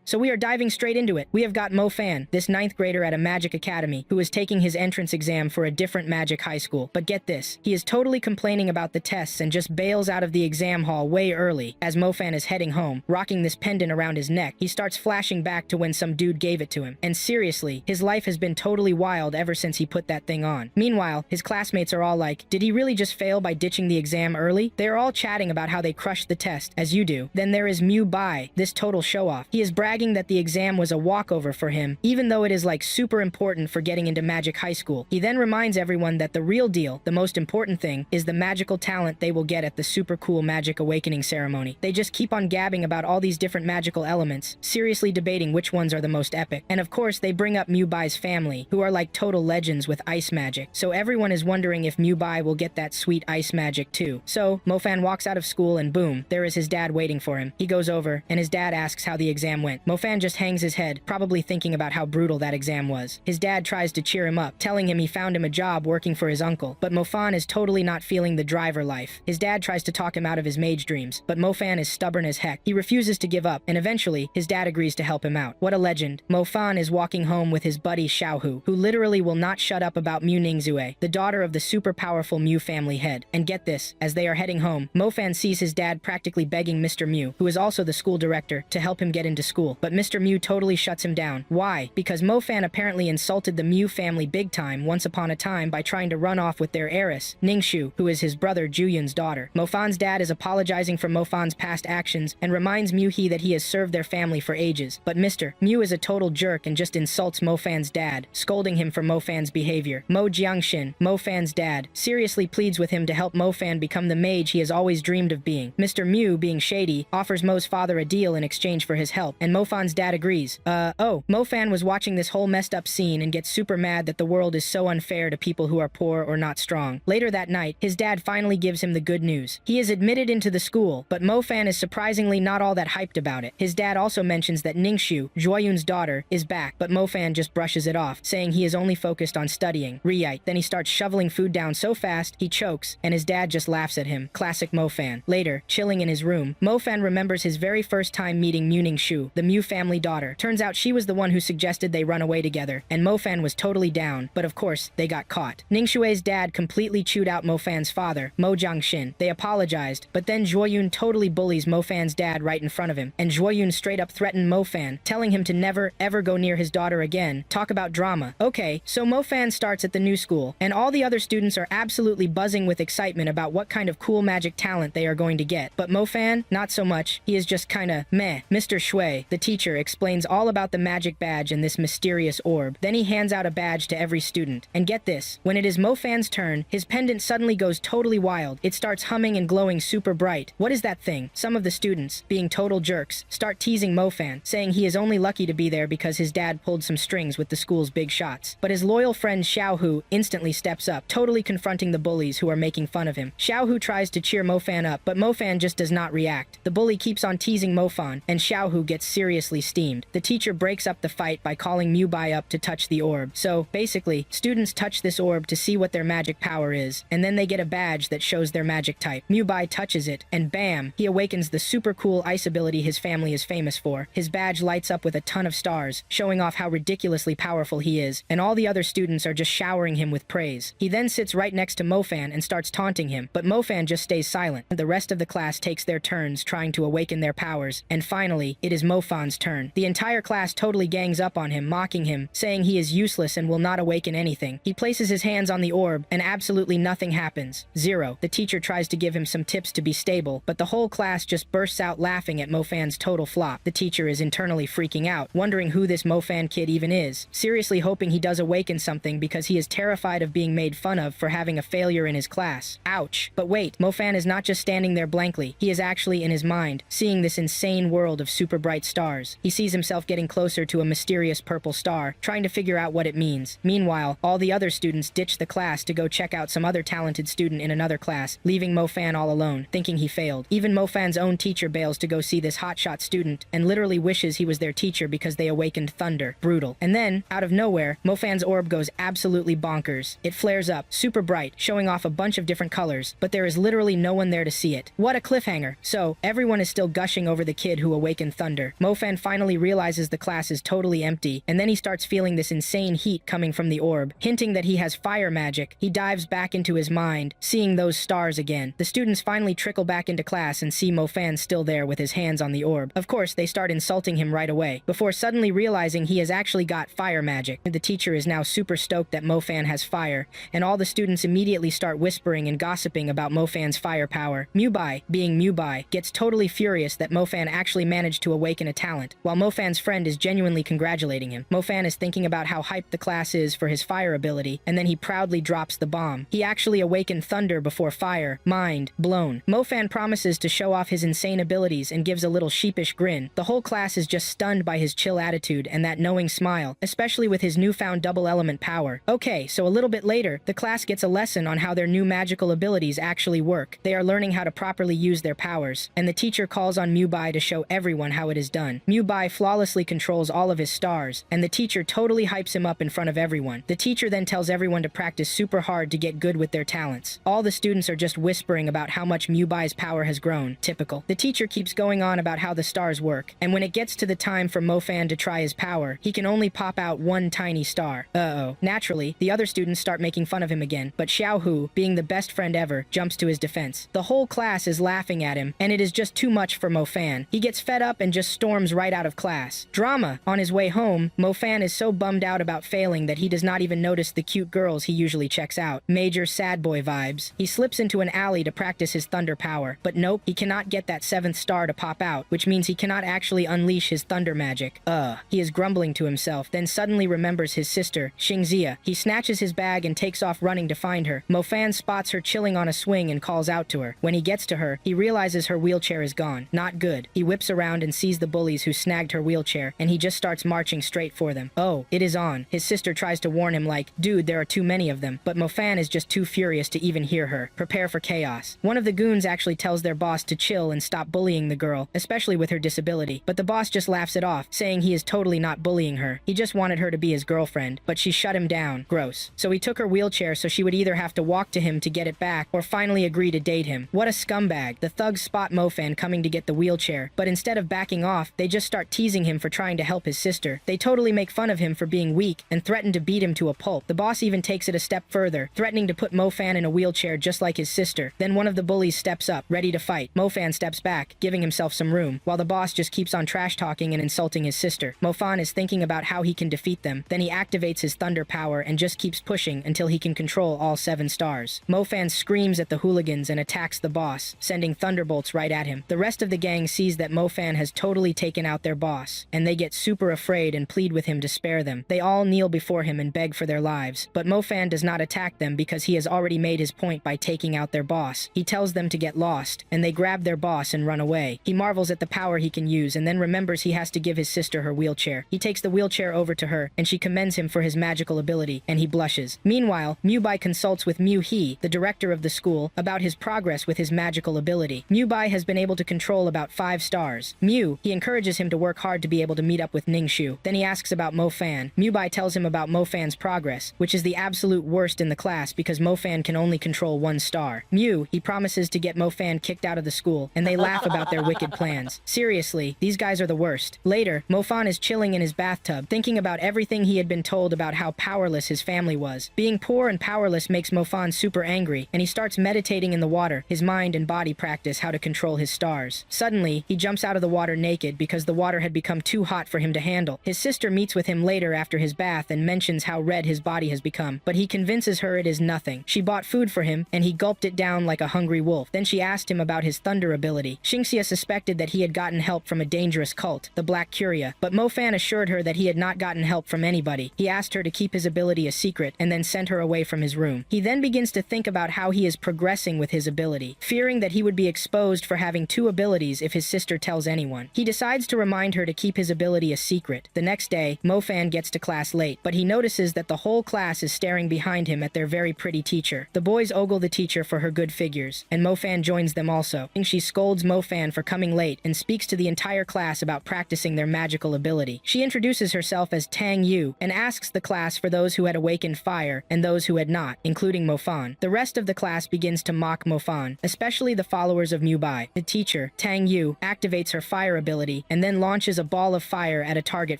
So we are diving straight into it. We have got Mo Fan, this ninth grader at a magic academy, who is taking his entrance exam for a different magic high school. But get this, he is totally complaining about the tests and just bails out of the exam hall way early. As Mo Fan is heading home, rocking this pendant around his neck, he starts flashing back to when some dude gave it to him. And seriously, his life has been totally wild ever since he put that thing on. Meanwhile, his classmates are all like, did he really just fail by ditching the exam early? They are all chatting about how they crushed the test, as you do. Then there is Mew Bai, this total show-off. He is bragging that the exam was a walkover for him, even though it is like super important for getting into Magic High School. He then reminds everyone that the real deal, the most important thing, is the magical talent they will get at the super cool Magic Awakening ceremony. They just keep on gabbing about all these different magical elements, seriously debating which ones are the most epic. And of course, they bring up Mew Bai's family, who are like total legends with ice magic. So everyone is wondering if Mew Bai will get that sweet ice magic too. So, Mo Fan walks out of school and boom, there is his dad waiting for him. He goes over, and his dad asks how the exam went. Mo Fan just hangs his head, probably thinking about how brutal that exam was. His dad tries to cheer him up, telling him he found him a job working for his uncle. But Mo Fan is totally not feeling the driver life. His dad tries to talk him out of his mage dreams, but Mo Fan is stubborn as heck. He refuses to give up, and eventually, his dad agrees to help him out. What a legend. Mo Fan is walking home with his buddy Xiaohu, who literally will not shut up about Mew Ningzue, the daughter of the super powerful Mew family head. And get this, as they are heading home, Mo Fan sees his dad practically begging Mr. Mew, who is also the school director, to help him get into school. But Mr. Mew totally shuts him down. Why? Because Mo Fan apparently insulted the Mew family big time once upon a time by trying to run off with their heiress, Ningxu, who is his brother Juyun's daughter. Mo Fan's dad is apologizing for Mo Fan's past actions and reminds Mew He that he has served their family for ages. But Mr. Mew is a total jerk and just insults Mo Fan's dad, scolding him for Mo Fan's behavior. Mo Jiangxin, Mo Fan's dad, seriously pleads with him to help Mo Fan become the mage he has always dreamed of being. Mr. Mew, being shady, offers Mo's father a deal in exchange for his help, and Mo Fan's dad agrees. Mo Fan was watching this whole messed up scene and gets super mad that the world is so unfair to people who are poor or not strong. Later that night, his dad finally gives him the good news. He is admitted into the school, but Mo Fan is surprisingly not all that hyped about it. His dad also mentions that Ningxu, Joyun's daughter, is back, but Mo Fan just brushes it off, saying he is only focused on studying. Riyite. Then he starts shoveling food down so fast, he chokes, and his dad just laughs at him. Classic Mo Fan. Later, chilling in his room, Mo Fan remembers his very first time meeting Mew Ningxu, the Mew family daughter. Turns out she was the one who suggested they run away together, and Mo Fan was totally down, but of course, they got caught. Ningxue's dad completely chewed out Mo Fan's father, Mo Jiangxin. They apologized, but then Joyun totally bullies Mo Fan's dad right in front of him, and Joyun straight up threatened Mo Fan, telling him to never ever go near his daughter again. Talk about drama. Okay, so Mo Fan starts at the new school, and all the other students are absolutely buzzing with excitement about what kind of cool magic talent they are going to get. But Mo Fan, not so much. He is just kinda meh. Mr. Shui, the teacher, explains all about the magic badge and this mysterious orb. Then he hands out a badge to every student. And get this, when it is Mo Fan's turn, his pendant suddenly goes totally wild. It starts humming and glowing super bright. What is that thing? Some of the students, being total jerks, start teasing Mo Fan, saying he is only lucky to be there because his dad pulled some strings with the school's big shots. But his loyal friend Xiaohu instantly steps up, totally confronting the bullies who are making fun of him. Xiaohu tries to cheer Mo Fan up, but Mo Fan just does not react. The bully keeps on teasing Mo Fan, and Xiaohu gets seriously steamed. The teacher breaks up the fight by calling Mew Bai up to touch the orb. So, basically, students touch this orb to see what their magic power is, and then they get a badge that shows their magic type. Mew Bai touches it, and bam, he awakens the super cool ice ability his family is famous for. His badge lights up with a ton of stars, showing off how ridiculously powerful he is, and all the other students are just showering him with praise. He then sits right next to Mo Fan and starts taunting him, but Mo Fan just stays silent. The rest of the class takes their turns trying to awaken their powers, and finally, it is Mo Fan's turn. The entire class totally gangs up on him, mocking him, saying he is useless and will not awaken anything. He places his hands on the orb, and absolutely nothing happens. Zero. The teacher tries to give him some tips to be stable, but the whole class just bursts out laughing at Mo Fan's total flop. The teacher is internally freaking out, wondering who this Mo Fan kid even is, seriously hoping he does awaken something because he is terrified of being made fun of for having a failure in his class. Ouch. But wait, Mo Fan is not just standing there blankly, he is actually in his mind, seeing this insane world of super bright stars. He sees himself getting closer to a mysterious purple star, trying to figure out what it means. Meanwhile, all the other students ditch the class to go check out some other talented student in another class, leaving Mo Fan all alone, thinking he failed. Even Mo Fan's own teacher bails to go see this hotshot student, and literally wishes he was their teacher because they awakened thunder. Brutal. And then, out of nowhere, Mo Fan's orb goes absolutely bonkers. It flares up, super bright, showing off a bunch of different colors, but there is literally no one there to see it. What a cliffhanger. So, everyone is still gushing over the kid who awakened thunder. Mo Mofan finally realizes the class is totally empty, and then he starts feeling this insane heat coming from the orb, hinting that he has fire magic. He dives back into his mind, seeing those stars again. The students finally trickle back into class and see Mofan still there with his hands on the orb. Of course, they start insulting him right away, before suddenly realizing he has actually got fire magic. The teacher is now super stoked that Mofan has fire, and all the students immediately start whispering and gossiping about Mofan's fire power. Mubai, being Mubai, gets totally furious that Mofan actually managed to awaken a talent, while Mofan's friend is genuinely congratulating him. Mofan is thinking about how hyped the class is for his fire ability, and then he proudly drops the bomb. He actually awakened thunder before fire. Mind blown. Mofan promises to show off his insane abilities and gives a little sheepish grin. The whole class is just stunned by his chill attitude and that knowing smile, especially with his newfound double element power. Okay, so a little bit later, the class gets a lesson on how their new magical abilities actually work. They are learning how to properly use their powers, and the teacher calls on Mubai to show everyone how it is done. Mubai flawlessly controls all of his stars, and the teacher totally hypes him up in front of everyone. The teacher then tells everyone to practice super hard to get good with their talents. All the students are just whispering about how much Mubai's power has grown. Typical. The teacher keeps going on about how the stars work, and when it gets to the time for Mofan to try his power, he can only pop out one tiny star. Uh-oh. Naturally, the other students start making fun of him again, but Xiao Hu, being the best friend ever, jumps to his defense. The whole class is laughing at him, and it is just too much for Mofan. He gets fed up and just storms right out of class. Drama. On his way home, Mofan is so bummed out about failing that he does not even notice the cute girls he usually checks out. Major sad boy vibes. He slips into an alley to practice his thunder power, but nope, he cannot get that 7th star to pop out, which means he cannot actually unleash his thunder magic. He is grumbling to himself, then suddenly remembers his sister, Xingxia. He snatches his bag and takes off running to find her. Mofan spots her chilling on a swing and calls out to her. When he gets to her, he realizes her wheelchair is gone. Not good. He whips around and sees the bullies who snagged her wheelchair, and he just starts marching straight for them. Oh, it is on. His sister tries to warn him like, dude, there are too many of them, but Mofan is just too furious to even hear her. Prepare for chaos. One of the goons actually tells their boss to chill and stop bullying the girl, especially with her disability, but the boss just laughs it off, saying he is totally not bullying her. He just wanted her to be his girlfriend, but she shut him down. Gross. So he took her wheelchair so she would either have to walk to him to get it back or finally agree to date him. What a scumbag. The thugs spot Mofan coming to get the wheelchair, but instead of backing off, they just start teasing him for trying to help his sister. They totally make fun of him for being weak and threaten to beat him to a pulp. The boss even takes it a step further, threatening to put Mofan in a wheelchair just like his sister. Then one of the bullies steps up, ready to fight. Mofan steps back, giving himself some room, while the boss just keeps on trash talking and insulting his sister. Mofan is thinking about how he can defeat them. Then he activates his thunder power and just keeps pushing until he can control all 7 stars. Mofan screams at the hooligans and attacks the boss, sending thunderbolts right at him. The rest of the gang sees that Mofan has totally taken out their boss, and they get super afraid and plead with him to spare them. They all kneel before him and beg for their lives, but Mofan does not attack them because he has already made his point by taking out their boss. He tells them to get lost, and they grab their boss and run away. He marvels at the power he can use and then remembers he has to give his sister her wheelchair. He takes the wheelchair over to her, and she commends him for his magical ability, and he blushes. Meanwhile, Mubai consults with Mu He, the director of the school, about his progress with his magical ability. Mubai has been able to control about 5 stars. He encourages him to work hard to be able to meet up with Ningxu. Then he asks about Mofan. Mubai tells him about Mofan's progress, which is the absolute worst in the class because Mofan can only control 1 star. He promises to get Mofan kicked out of the school, and they laugh about their wicked plans. Seriously, these guys are the worst. Later, Mofan is chilling in his bathtub, thinking about everything he had been told about how powerless his family was. Being poor and powerless makes Mofan super angry, and he starts meditating in the water. His mind and body practice how to control his stars. Suddenly, he jumps out of the water naked because the water had become too hot for him to handle. His sister meets with him later after his bath and mentions how red his body has become, but he convinces her it is nothing. She bought food for him, and he gulped it down like a hungry wolf. Then she asked him about his thunder ability. Xingxia suspected that he had gotten help from a dangerous cult, the Black Curia, but Mofan assured her that he had not gotten help from anybody. He asked her to keep his ability a secret and then sent her away from his room. He then begins to think about how he is progressing with his ability, fearing that he would be exposed for having 2 abilities if his sister tells anyone. He decides to remind her to keep his ability a secret. The next day, Mofan gets to class late, but he notices that the whole class is staring behind him at their very pretty teacher. The boys ogle the teacher for her good figures, and Mofan joins them also. She scolds Mofan for coming late and speaks to the entire class about practicing their magical ability. She introduces herself as Tang Yu and asks the class for those who had awakened fire and those who had not, including Mofan. The rest of the class begins to mock Mofan, especially the followers of Mubai. The teacher, Tang Yu, activates her fire ability ability and then launches a ball of fire at a target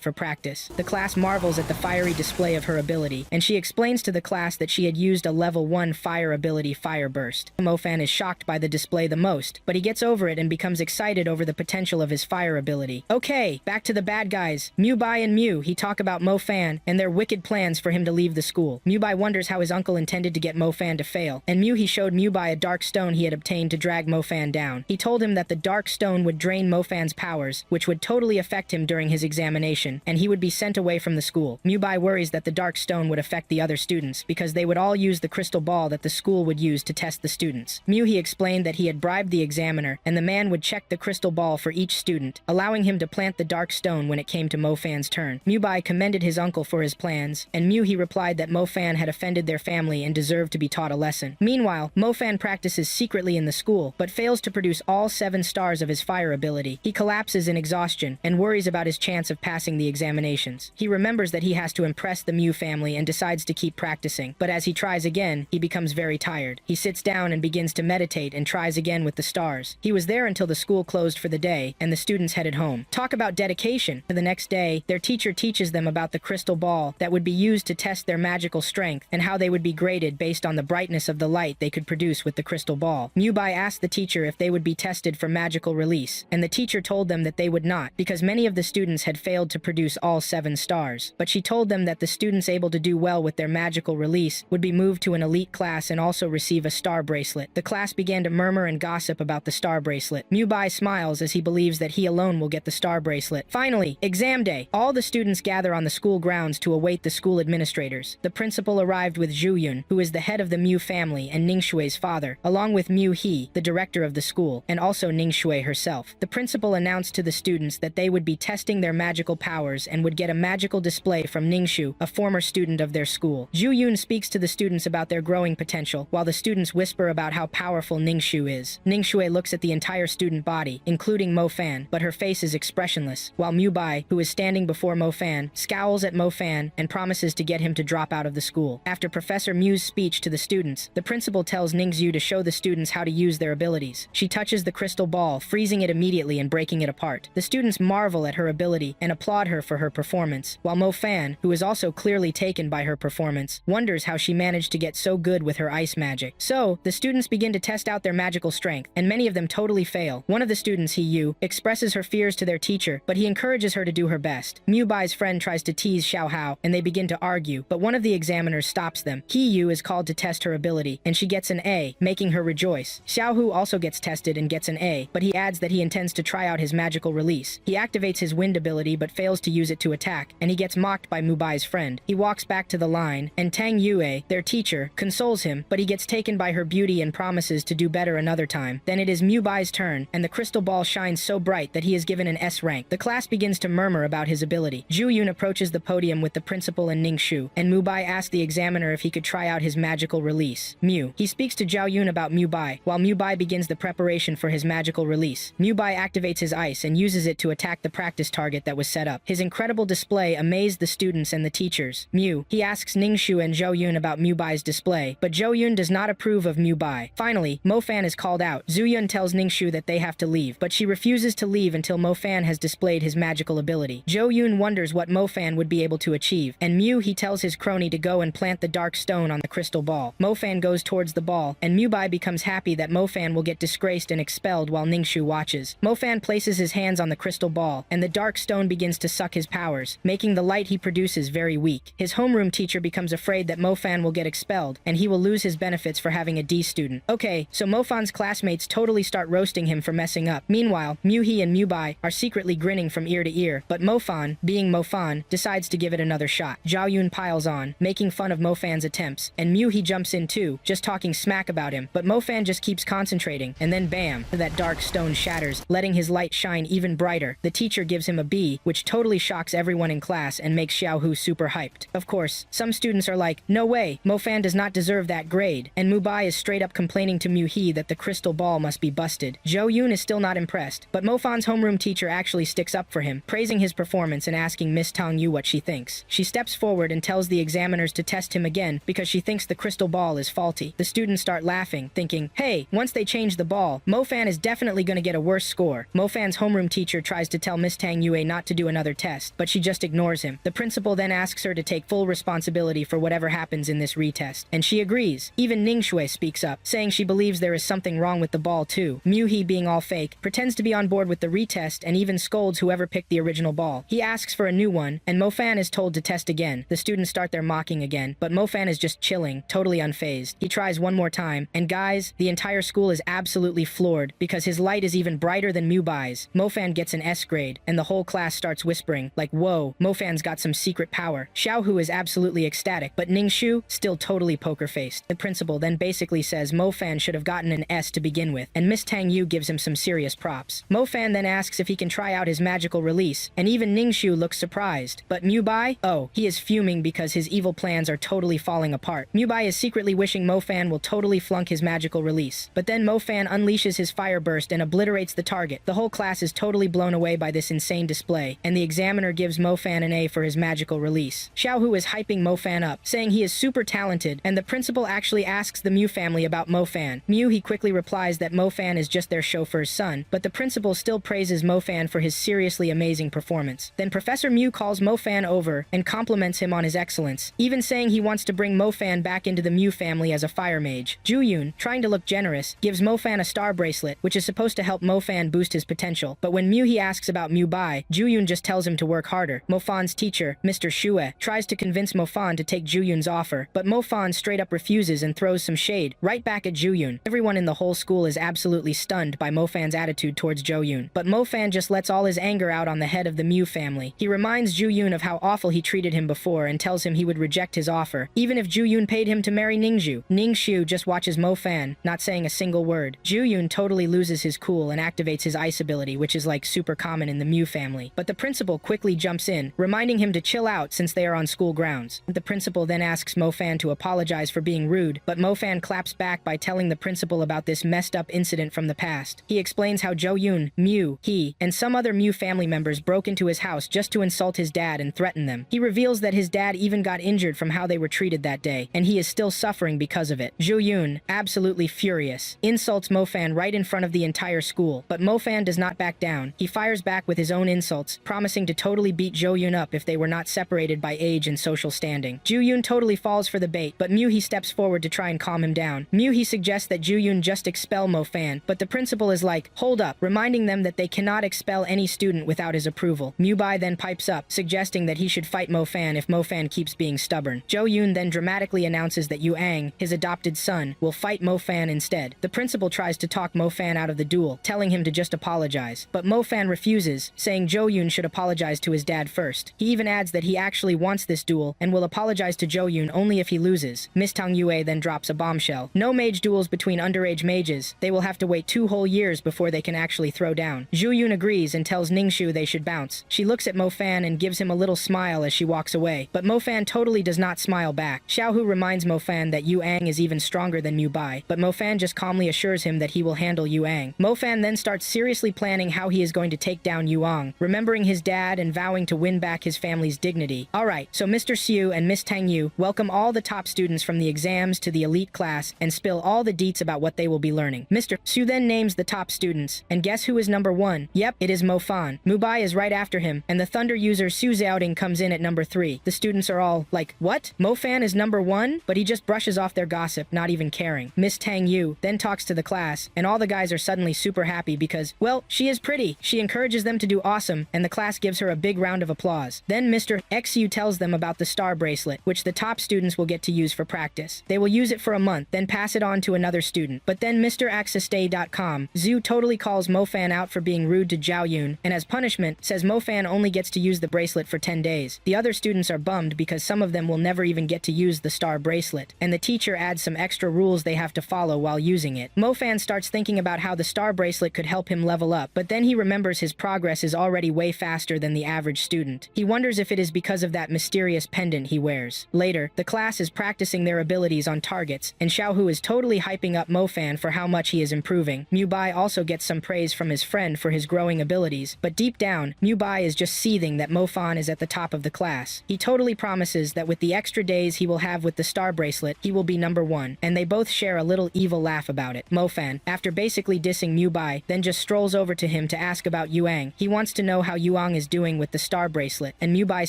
for practice. The class marvels at the fiery display of her ability, and she explains to the class that she had used a level 1 fire ability, Fire Burst. Mofan is shocked by the display the most, but he gets over it and becomes excited over the potential of his fire ability. Okay, back to the bad guys. Mubai and Mew, he talk about Mofan and their wicked plans for him to leave the school. Mubai wonders how his uncle intended to get Mofan to fail, and Mew, he showed Mubai a dark stone he had obtained to drag Mofan down. He told him that the dark stone would drain Mofan's powers, which would totally affect him during his examination, and he would be sent away from the school. Mubai worries that the dark stone would affect the other students, because they would all use the crystal ball that the school would use to test the students. Mew, he explained that he had bribed the examiner, and the man would check the crystal ball for each student, allowing him to plant the dark stone when it came to Mofan's turn. Mubai commended his uncle for his plans, and Mew, he replied that Mofan had offended their family and deserved to be taught a lesson. Meanwhile, Mofan practices secretly in the school, but fails to produce all 7 stars of his fire ability. He collapses in exhaustion and worries about his chance of passing the examinations. He remembers that he has to impress the Mew family and decides to keep practicing, but as he tries again, he becomes very tired. He sits down and begins to meditate and tries again with the stars. He was there until the school closed for the day and the students headed home. Talk about dedication. The next day, their teacher teaches them about the crystal ball that would be used to test their magical strength and how they would be graded based on the brightness of the light they could produce with the crystal ball. Mubai asked the teacher if they would be tested for magical release, and the teacher told them that they would not, because many of the students had failed to produce all 7 stars. But she told them that the students able to do well with their magical release would be moved to an elite class and also receive a star bracelet. The class began to murmur and gossip about the star bracelet. Mubai smiles as he believes that he alone will get the star bracelet. Finally, exam day. All the students gather on the school grounds to await the school administrators. The principal arrived with Zhu Yun, who is the head of the Mew family and Ning Shui's father, along with Mew He, the director of the school, and also Ning Shui herself. The principal announced to the students that they would be testing their magical powers and would get a magical display from Ning Shu, a former student of their school. Zhu Yun speaks to the students about their growing potential, while the students whisper about how powerful Ning Shu is. Ning Shui looks at the entire student body, including Mofan, but her face is expressionless, while Mubai, who is standing before Mofan, scowls at Mofan and promises to get him to drop out of the school. After Professor Mew's speech to the students, the principal tells Ning Zhu to show the students how to use their abilities. She touches the crystal ball, freezing it immediately and breaking it apart. The students marvel at her ability and applaud her for her performance, while Mofan, who is also clearly taken by her performance, wonders how she managed to get so good with her ice magic. So, the students begin to test out their magical strength, and many of them totally fail. One of the students, He Yu, expresses her fears to their teacher, but he encourages her to do her best. Mubai's friend tries to tease Xiao Hao, and they begin to argue, but one of the examiners stops them. He Yu is called to test her ability, and she gets an A, making her rejoice. Xiao Hu also gets tested and gets an A, but he adds that he intends to try out his magical release. He activates his wind ability but fails to use it to attack, and he gets mocked by Mubai's friend. He walks back to the line, and Tang Yue, their teacher, consoles him, but he gets taken by her beauty and promises to do better another time. Then it is Mubai's turn, and the crystal ball shines so bright that he is given an S rank. The class begins to murmur about his ability. Zhu Yun approaches the podium with the principal and Ning Shu, and Mubai asks the examiner if he could try out his magical release. Mew. He speaks to Zhao Yun about Mubai, while Mubai begins the preparation for his magical release. Mubai activates his ice and uses it to attack the practice target that was set up. His incredible display amazed the students and the teachers. Mew. He asks Ning Shu and Zhou Yun about Mubai's display, but Zhou Yun does not approve of Mubai. Finally, Mofan is called out. Zhu Yun tells Ning Shu that they have to leave, but she refuses to leave until Mofan has displayed his magical ability. Zhou Yun wonders what Mofan would be able to achieve, and Mew he tells his crony to go and plant the dark stone on the crystal ball. Mofan goes towards the ball, and Mubai becomes happy that Mofan will get disgraced and expelled while Ning Shu watches. Mofan places his hands on the crystal ball, and the dark stone begins to suck his powers, making the light he produces very weak. His homeroom teacher becomes afraid that Mofan will get expelled, and he will lose his benefits for having a D student. Okay, so Mofan's classmates totally start roasting him for messing up. Meanwhile, Muhi and Mubai are secretly grinning from ear to ear, but Mofan, being Mofan, decides to give it another shot. Zhao Yun piles on, making fun of Mofan's attempts, and Muhi jumps in too, just talking smack about him, but Mofan just keeps concentrating, and then bam, that dark stone shatters, letting his light shine even brighter. The teacher gives him a B, which totally shocks everyone in class and makes Xiao Hu super hyped. Of course, some students are like, no way, Mofan does not deserve that grade, and Mubai is straight up complaining to Muhi that the crystal ball must be busted. Zhou Yun is still not impressed, but Mofan's homeroom teacher actually sticks up for him, praising his performance and asking Miss Tang Yu what she thinks. She steps forward and tells the examiners to test him again because she thinks the crystal ball is faulty. The students start laughing, thinking, hey, once they change the ball, Mofan is definitely gonna get a worse score. Mofan's homeroom teacher tries to tell Miss Tang Yue not to do another test, but she just ignores him. The principal then asks her to take full responsibility for whatever happens in this retest, and she agrees. Even Ning Shui speaks up, saying she believes there is something wrong with the ball too. Mu He, being all fake, pretends to be on board with the retest and even scolds whoever picked the original ball. He asks for a new one, and Mo Fan is told to test again. The students start their mocking again, but Mo Fan is just chilling, totally unfazed. He tries one more time, and guys, the entire school is absolutely floored because his light is even brighter than Mu Bai's. Mo Fan gets an S grade, and the whole class starts whispering, like, whoa, Mo Fan's got some secret power. Xiao Hu is absolutely ecstatic, but Ning Shu, still totally poker-faced. The principal then basically says Mo Fan should have gotten an S to begin with, and Miss Tang Yu gives him some serious props. Mo Fan then asks if he can try out his magical release, and even Ning Shu looks surprised. But Mu Bai? Oh, he is fuming because his evil plans are totally falling apart. Mu Bai is secretly wishing Mo Fan will totally flunk his magical release. But then Mo Fan unleashes his fire burst and obliterates the target. The whole class is totally blown away by this insane display, and the examiner gives Mo Fan an A for his magical release. Xiao Hu is hyping Mo Fan up, saying he is super talented, and the principal actually asks the Mu family about Mo Fan. He quickly replies that Mo Fan is just their chauffeur's son, but the principal still praises Mo Fan for his seriously amazing performance. Then Professor Mu calls Mo Fan over and compliments him on his excellence, even saying he wants to bring Mo Fan back into the Mu family as a fire mage. Ju Yun, trying to look generous, gives Mo Fan a star bracelet, which is supposed to help Mo Fan boost his potential, but when Mu He asks about Mu Bai, Ju Yun just tells him to work harder. Mo Fan's teacher, Mr. Shue, tries to convince Mo Fan to take Ju Yun's offer, but Mo Fan straight up refuses and throws some shade right back at Ju Yun. Everyone in the whole school is absolutely stunned by Mo Fan's attitude towards Jo Yun, but Mo Fan just lets all his anger out on the head of the Mu family. He reminds Ju Yun of how awful he treated him before and tells him he would reject his offer, even if Ju Yun paid him to marry Ningzhu. Ning Shu just watches Mo Fan, not saying a single word. Ju Yun totally loses his cool and activates his ice ability, which is like super common in the Mu family. But the principal quickly jumps in, reminding him to chill out since they are on school grounds. The principal then asks Mo Fan to apologize for being rude, but Mo Fan claps back by telling the principal about this messed up incident from the past. He explains how Jo Yun, Mu, he, and some other Mu family members broke into his house just to insult his dad and threaten them. He reveals that his dad even got injured from how they were treated that day, and he is still suffering because of it. Jo Yun, absolutely furious, insults Mo Fan right in front of the entire school, but Mo Fan does not back down. He fires back with his own insults, promising to totally beat Jo Yun up if they were not separated by age and social standing. Ju Yun totally falls for the bait, but Mu He steps forward to try and calm him down. Mu He suggests that Ju Yun just expel Mo Fan, but the principal is like, hold up, reminding them that they cannot expel any student without his approval. Mu Bai then pipes up, suggesting that he should fight Mo Fan if Mo Fan keeps being stubborn. Jo Yun then dramatically announces that Yu Ang, his adopted son, will fight Mo Fan instead. The principal tries to talk Mo Fan out of the duel, telling him to just apologize, but Mo Fan refuses, saying Jo Yun should apologize to his dad first. He even adds that he actually wants this duel and will apologize to Jo Yun only if he loses. Miss Tang Yue then drops a bombshell. No mage duels between underage mages. They will have to wait 2 whole years before they can actually throw down. Ju Yun agrees and tells Ningxu they should bounce. She looks at Mo Fan and gives him a little smile as she walks away, but Mo Fan totally does not smile back. Xiao Hu reminds Mo Fan that Yu Ang is even stronger than Mu Bai, but Mo Fan just calmly assures him that he will handle Yu Ang. Mo Fan then starts seriously planning how he is going to take down Yu Ang, remembering his dad and vowing to win back his family's dignity. Alright, so Mr. Siu and Miss Tang Yu welcome all the top students from the exams to the elite class and spill all the deets about what they will be learning. Mr. Siu then names the top students, and guess who is number 1? Yep, it is Mo Fan. Mu Bai is right after him, and the Thunder user Su Xiaoding comes in at number 3. The students are all like, what? Mo Fan is number 1? But he just brushes off their gossip, not even caring. Miss Tang Yu then talks to the class, and all the guys are suddenly super happy because, well, she is pretty. She encourages them to do awesome, and the class gives her a big round of applause. Then Mr. Xiu tells them about the star bracelet, which the top students will get to use for practice. They will use it for a month, then pass it on to another student. But then Mr. Accessday.com, Zhu totally calls Mo Fan out for being rude to Zhao Yun, and as punishment, says Mo Fan only gets to use the bracelet for 10 days. The other students are bummed because some of them will never even get to use the star bracelet, and the teacher adds some extra rules they have to follow while using it. Mo Fan starts thinking about how the star bracelet could help him level up, but then he remembers his progress is already way faster than the average student. He wonders if it is because of that mysterious pendant he wears. Later, the class is practicing their abilities on targets, and Xiao Hu is totally hyping up Mo Fan for how much he is improving. Mu Bai also gets some praise from his friend for his growing abilities, but deep down, Mu Bai is just seething that Mo Fan is at the top of the class. He totally promises that with the extra days he will have with the star bracelet, he will be number 1, and they both share a little evil laugh about it. Mo Fan, after basically dissing Mu Bai, then just strolls over to him to ask about Yuang. He wants to know how Yuang is doing with the star bracelet, and Mubai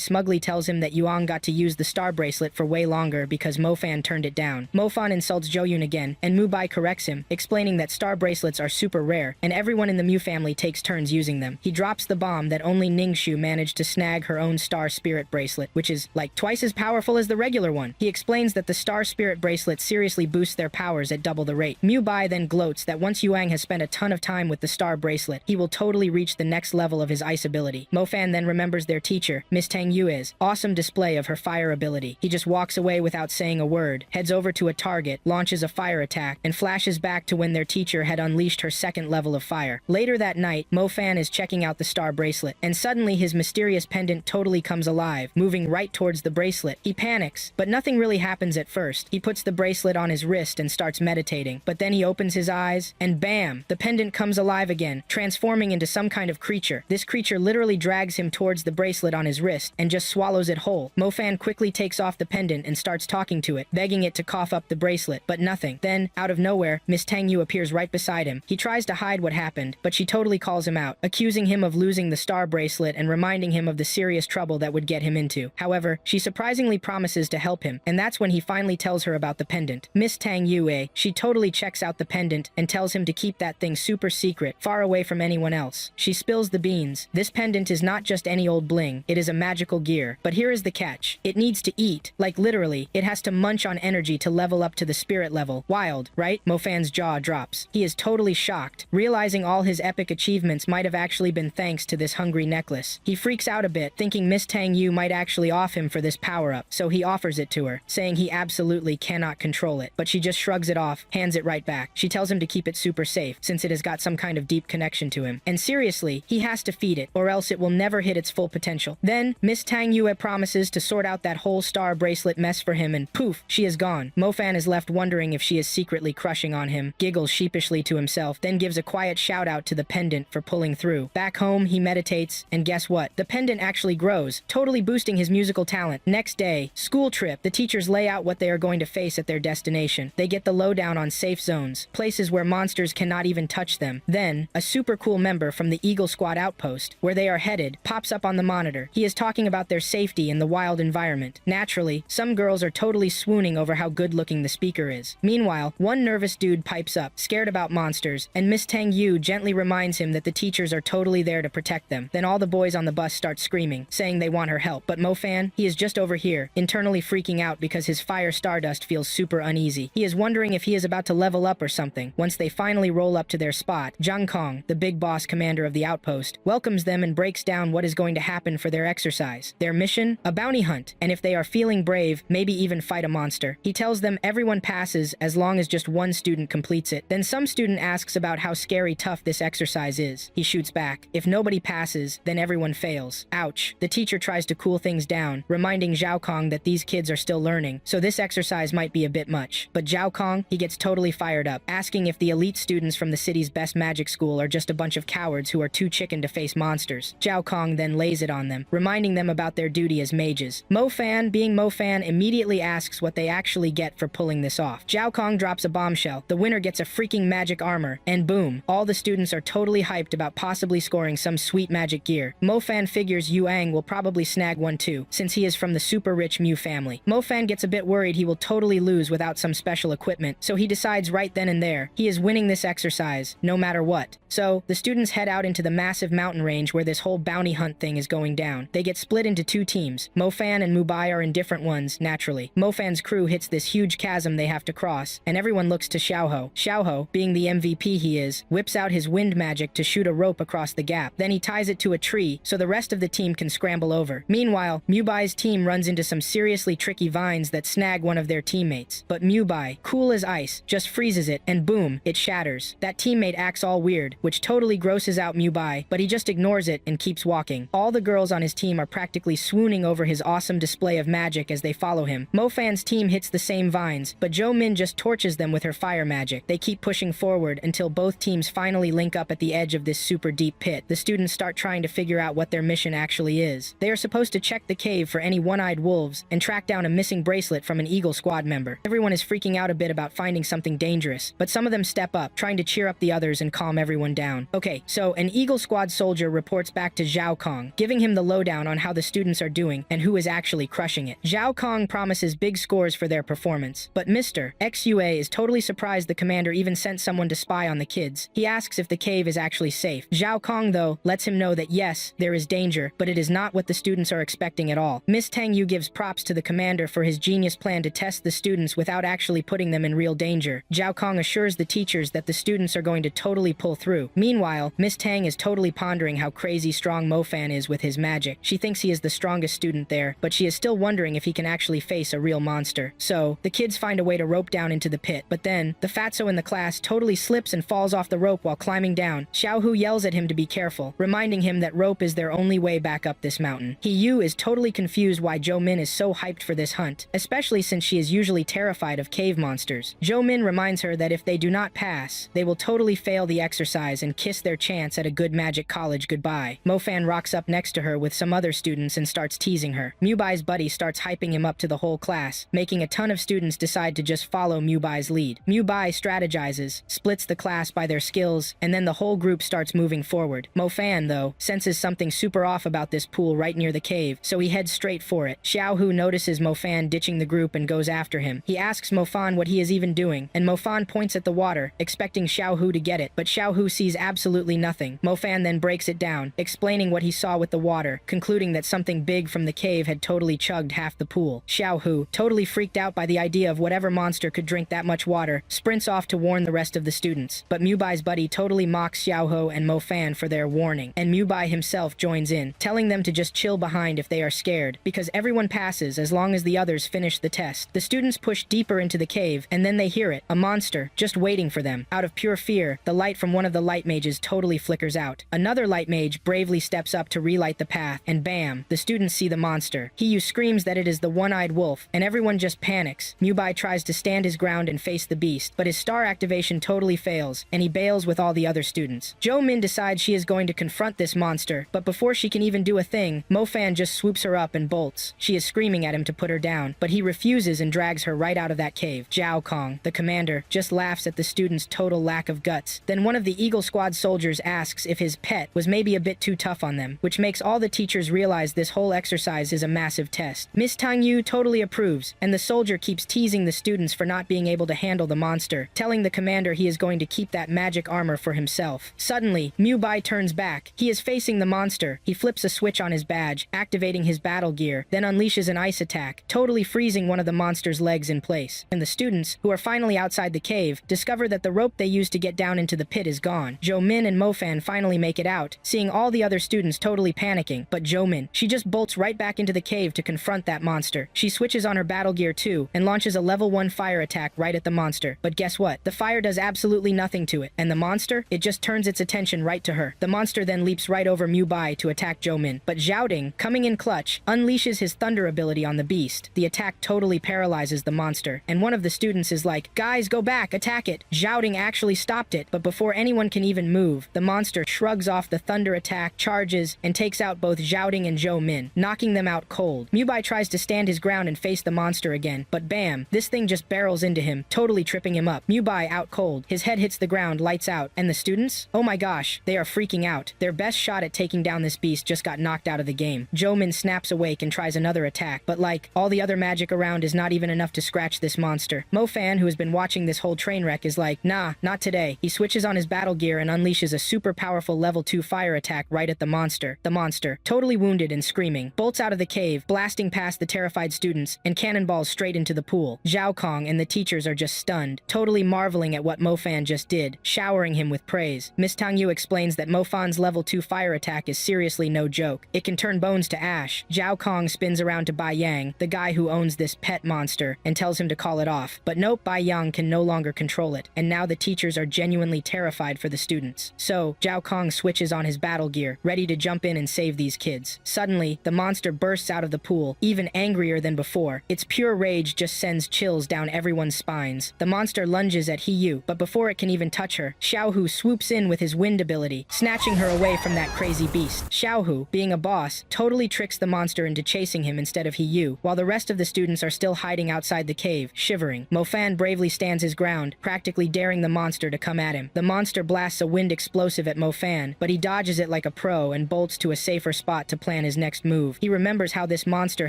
smugly tells him that Yuang got to use the star bracelet for way longer because Mofan turned it down. Mofan insults Joyun again, and Mubai corrects him, explaining that star bracelets are super rare, and everyone in the Mu family takes turns using them. He drops the bomb that only Ningxu managed to snag her own star spirit bracelet, which is like twice as powerful as the regular one. He explains that the star spirit bracelet seriously boosts their powers at double the rate. Mubai then gloats that once Yuang has spent a ton of time with the star bracelet, he will totally reach the next level of his ice ability. Mofan then remembers their teacher, Miss Tang Yue's awesome display of her fire ability. He just walks away without saying a word, heads over to a target, launches a fire attack, and flashes back to when their teacher had unleashed her second level of fire. Later that night, Mofan is checking out the star bracelet, and suddenly his mysterious pendant totally comes alive, moving right towards the bracelet. He panics, but nothing really happens at first. He puts the bracelet on his wrist and starts meditating, but then he opens his eyes, and bam! The pendant comes alive again, transforming into some kind of creature. This creature literally drags him towards the bracelet on his wrist and just swallows it whole. Mofan quickly takes off the pendant and starts talking to it, begging it to cough up the bracelet, but nothing. Then, out of nowhere, Miss Tang Yu appears right beside him. He tries to hide what happened, but she totally calls him out, accusing him of losing the star bracelet and reminding him of the serious trouble that would get him into. However, she surprisingly promises to help him, and that's when he finally tells her about the pendant. Miss Tang Yue, she totally checks out the pendant and tells him to keep that thing super secret, far away from anyone else. She spills the beans. This pendant is not just any old bling, it is a magical gear. But here is the catch. It needs to eat. Like literally, it has to munch on energy to level up to the spirit level. Wild, right? Mofan's jaw drops. He is totally shocked, realizing all his epic achievements might have actually been thanks to this hungry necklace. He freaks out a bit, thinking Miss Tang Yu might actually off him for this power-up, so he offers it to her, saying he absolutely cannot control it. But she just shrugs it off, hands it right back. She tells him to keep it super safe, since it has got some kind of deep connection to him. And seriously, he has to feed it, or else it will never hit its full potential. Then, Miss Tang Yue promises to sort out that whole star bracelet mess for him, and poof, she is gone. Mofan is left wondering if she is secretly crushing on him, giggles sheepishly to himself, then gives a quiet shout out to the pendant for pulling through. Back home, he meditates, and guess what? The pendant actually grows, totally boosting his musical talent. Next day, school trip. The teachers lay out what they are going to face at their destination. They get the lowdown on safe zones, places where monsters cannot even touch them. Then, a super cool member from the Eagle Squad outpost, where they are headed, pops up on the monitor. He is talking about their safety in the wild environment. Naturally, some girls are totally swooning over how good-looking the speaker is. Meanwhile, one nervous dude pipes up, scared about monsters, and Miss Tang Yu gently reminds him that the teachers are totally there to protect them. Then all the boys on the bus start screaming, saying they want her help. But Mofan, he is just over here, internally freaking out because his fire stardust feels super uneasy. He is wondering if he is about to level up or something. Once they finally roll up to their spot, Zhang Kong, the big boss commander of the outpost, welcomes them and breaks down what is going to happen for their exercise. Their mission? A bounty hunt, and if they are feeling brave, maybe even fight a monster. He tells them everyone passes as long as just one student completes it. Then some student asks about how scary tough this exercise is. He shoots back. If nobody passes, then everyone fails. Ouch. The teacher tries to cool things down, reminding Zhao Kong that these kids are still learning, so this exercise might be a bit much. But Zhao Kong, he gets totally fired up, asking if the elite students from the city's best magic school are just a bunch of cowards who are too chicken to face monsters. Zhao Kong then lays it on them, reminding them about their duty as mages. Mofan, being Mofan, immediately asks what they actually get for pulling this off. Zhao Kong drops a bombshell. The winner gets a freaking magic armor, and boom, all the students are totally hyped about possibly scoring some sweet magic gear. Mofan figures Yuang will probably snag one too, since he is from the super rich Mu family. Mofan gets a bit worried he will totally lose without some special equipment, so he decides right then and there, he is winning this exercise, no matter what. So, the students head out into the massive mountain range where this whole bounty hunt thing is going down. They get split into two teams. Mofan and Mubai are in different ones, naturally. Mofan's crew hits this huge chasm they have to cross, and everyone looks to Xiaoho. Xiaoho, being the MVP he is, whips out his wind magic to shoot a rope across the gap. Then he ties it to a tree, so the rest of the team can scramble over. Meanwhile, Mubai's team runs into some seriously tricky vines that snag one of their teammates. But Mubai, cool as ice, just freezes it, and boom, it shatters. That teammate acts all weird, which totally grosses out Mubai, but he just ignores it and keeps walking. All the girls on his team are practically swooning over his awesome display of magic as they follow him. Mofan's team hits the same vines, but Jo Min just torches them with her fire magic. They keep pushing forward until both teams finally link up at the edge of this super deep pit. The students start trying to figure out what their mission actually is. They are supposed to check the cave for any one-eyed wolves and track down a missing bracelet from an Eagle Squad member. Everyone is freaking out a bit about finding something dangerous, but some of them step up, trying to cheer up the others and calm everyone down. Okay, finally. So, an Eagle Squad soldier reports back to Zhao Kong, giving him the lowdown on how the students are doing and who is actually crushing it. Zhao Kong promises big scores for their performance, but Mr. XUA is totally surprised the commander even sent someone to spy on the kids. He asks if the cave is actually safe. Zhao Kong, though, lets him know that yes, there is danger, but it is not what the students are expecting at all. Miss Tang Yu gives props to the commander for his genius plan to test the students without actually putting them in real danger. Zhao Kong assures the teachers that the students are going to totally pull through. Meanwhile, Miss Tang is totally pondering how crazy strong Mo Fan is with his magic. She thinks he is the strongest student there, but she is still wondering if he can actually face a real monster. So, the kids find a way to rope down into the pit, but then, the fatso in the class totally slips and falls off the rope while climbing down. Xiao Hu yells at him to be careful, reminding him that rope is their only way back up this mountain. He Yu is totally confused why Zhou Min is so hyped for this hunt, especially since she is usually terrified of cave monsters. Zhou Min reminds her that if they do not pass, they will totally fail the exercise and kiss their chance at a good magic college goodbye. Mo Fan rocks up next to her with some other students and starts teasing her. Mu Bai's buddy starts hyping him up to the whole class, making a ton of students decide to just follow Mu Bai's lead. Mu Bai strategizes, splits the class by their skills, and then the whole group starts moving forward. Mo Fan, though, senses something super off about this pool right near the cave, so he heads straight for it. Xiao Hu notices Mo Fan ditching the group and goes after him. He asks Mo Fan what he is even doing, and Mo Fan points at the water, expecting Xiao Hu to get it, but Xiao Hu sees absolutely nothing. Mo Fan then breaks it down, explaining what he saw with the water, concluding that something big from the cave had totally chugged half the pool. Xiao Hu, totally freaked out by the idea of whatever monster could drink that much water, sprints off to warn the rest of the students. But Mu Bai's buddy totally mocks Xiao Hu and Mo Fan for their warning, and Mu Bai himself joins in, telling them to just chill behind if they are scared, because everyone passes as long as the others finish the test. The students push deeper into the cave, and then they hear it, a monster, just waiting for them. Out of pure fear, the light from one of the light mages totally flickers out. Another light mage bravely steps up to relight the path, and bam, the students see the monster. Hiyu screams that it is the one-eyed wolf, and everyone just panics. Mu Bai tries to stand his ground and face the beast, but his star activation totally fails, and he bails with all the other students. Zhou Min decides she is going to confront this monster, but before she can even do a thing, Mo Fan just swoops her up and bolts. She is screaming at him to put her down, but he refuses and drags her right out of that cave. Zhao Kong, the commander, just laughs at the students' total lack of guts. Then one of the Eagle Squad soldiers asks if his pet was maybe a bit too tough on them, which makes all the teachers realize this whole exercise is a massive test. Miss Tang Yu totally approves, and the soldier keeps teasing the students for not being able to handle the monster, telling the commander he is going to keep that magic armor for himself. Suddenly, Mu Bai turns back. He is facing the monster. He flips a switch on his badge, activating his battle gear, then unleashes an ice attack, totally freezing one of the monster's legs in place. And the students, who are finally outside the cave, discover that the rope they used to get down into the pit is gone. Zhou Min and Mo Fan finally make it out, seeing all the other students totally panicking, but Zhou Min, she just bolts right back into the cave to confront that monster. She switches on her battle gear too, and launches a level 1 fire attack right at the monster. But guess what? The fire does absolutely nothing to it, and the monster, it just turns its attention right to her. The monster then leaps right over Mu Bai to attack Zhou Min, but Zhao Ding, coming in clutch, unleashes his thunder ability on the beast. The attack totally paralyzes the monster, and one of the students is like, "Guys, go back, attack it!" Zhao Ding actually stopped it, but before anyone can even move, the monster shrugs off the thunder attack, charges, and takes out both Zhao Ding and Zhou Min, knocking them out cold. Mu Bai tries to stand his ground and face the monster again, but bam, this thing just barrels into him, totally tripping him up. Mu Bai out cold, his head hits the ground, lights out, and the students? Oh my gosh, they are freaking out. Their best shot at taking down this beast just got knocked out of the game. Zhou Min snaps awake and tries another attack, but like, all the other magic around is not even enough to scratch this monster. Mo Fan, who has been watching this whole train wreck, is like, nah, not today. He switches on his battle gear and unleashes a super powerful level 2 fire attack right at the monster. The monster, totally wounded and screaming, bolts out of the cave, blasting past the terrified students, and cannonballs straight into the pool. Zhao Kong and the teachers are just stunned, totally marveling at what Mo Fan just did, showering him with praise. Miss Tang Yu explains that Mo Fan's level 2 fire attack is seriously no joke. It can turn bones to ash. Zhao Kong spins around to Bai Yang, the guy who owns this pet monster, and tells him to call it off. But nope, Bai Yang can no longer control it, and now the teachers are genuinely terrified for the students. So, Zhao Kong switches on his battle gear, ready to jump in and save these kids. Suddenly, the monster bursts out of the pool, even angrier than before. Its pure rage just sends chills down everyone's spines. The monster lunges at Hiyu, but before it can even touch her, Xiao Hu swoops in with his wind ability, snatching her away from that crazy beast. Xiao Hu, being a boss, totally tricks the monster into chasing him instead of Hiyu, while the rest of the students are still hiding outside the cave, shivering. Mo Fan bravely stands his ground, practically daring the monster to come at him. The monster blasts a wind explosion explosive at Mo Fan, but he dodges it like a pro and bolts to a safer spot to plan his next move. He remembers how this monster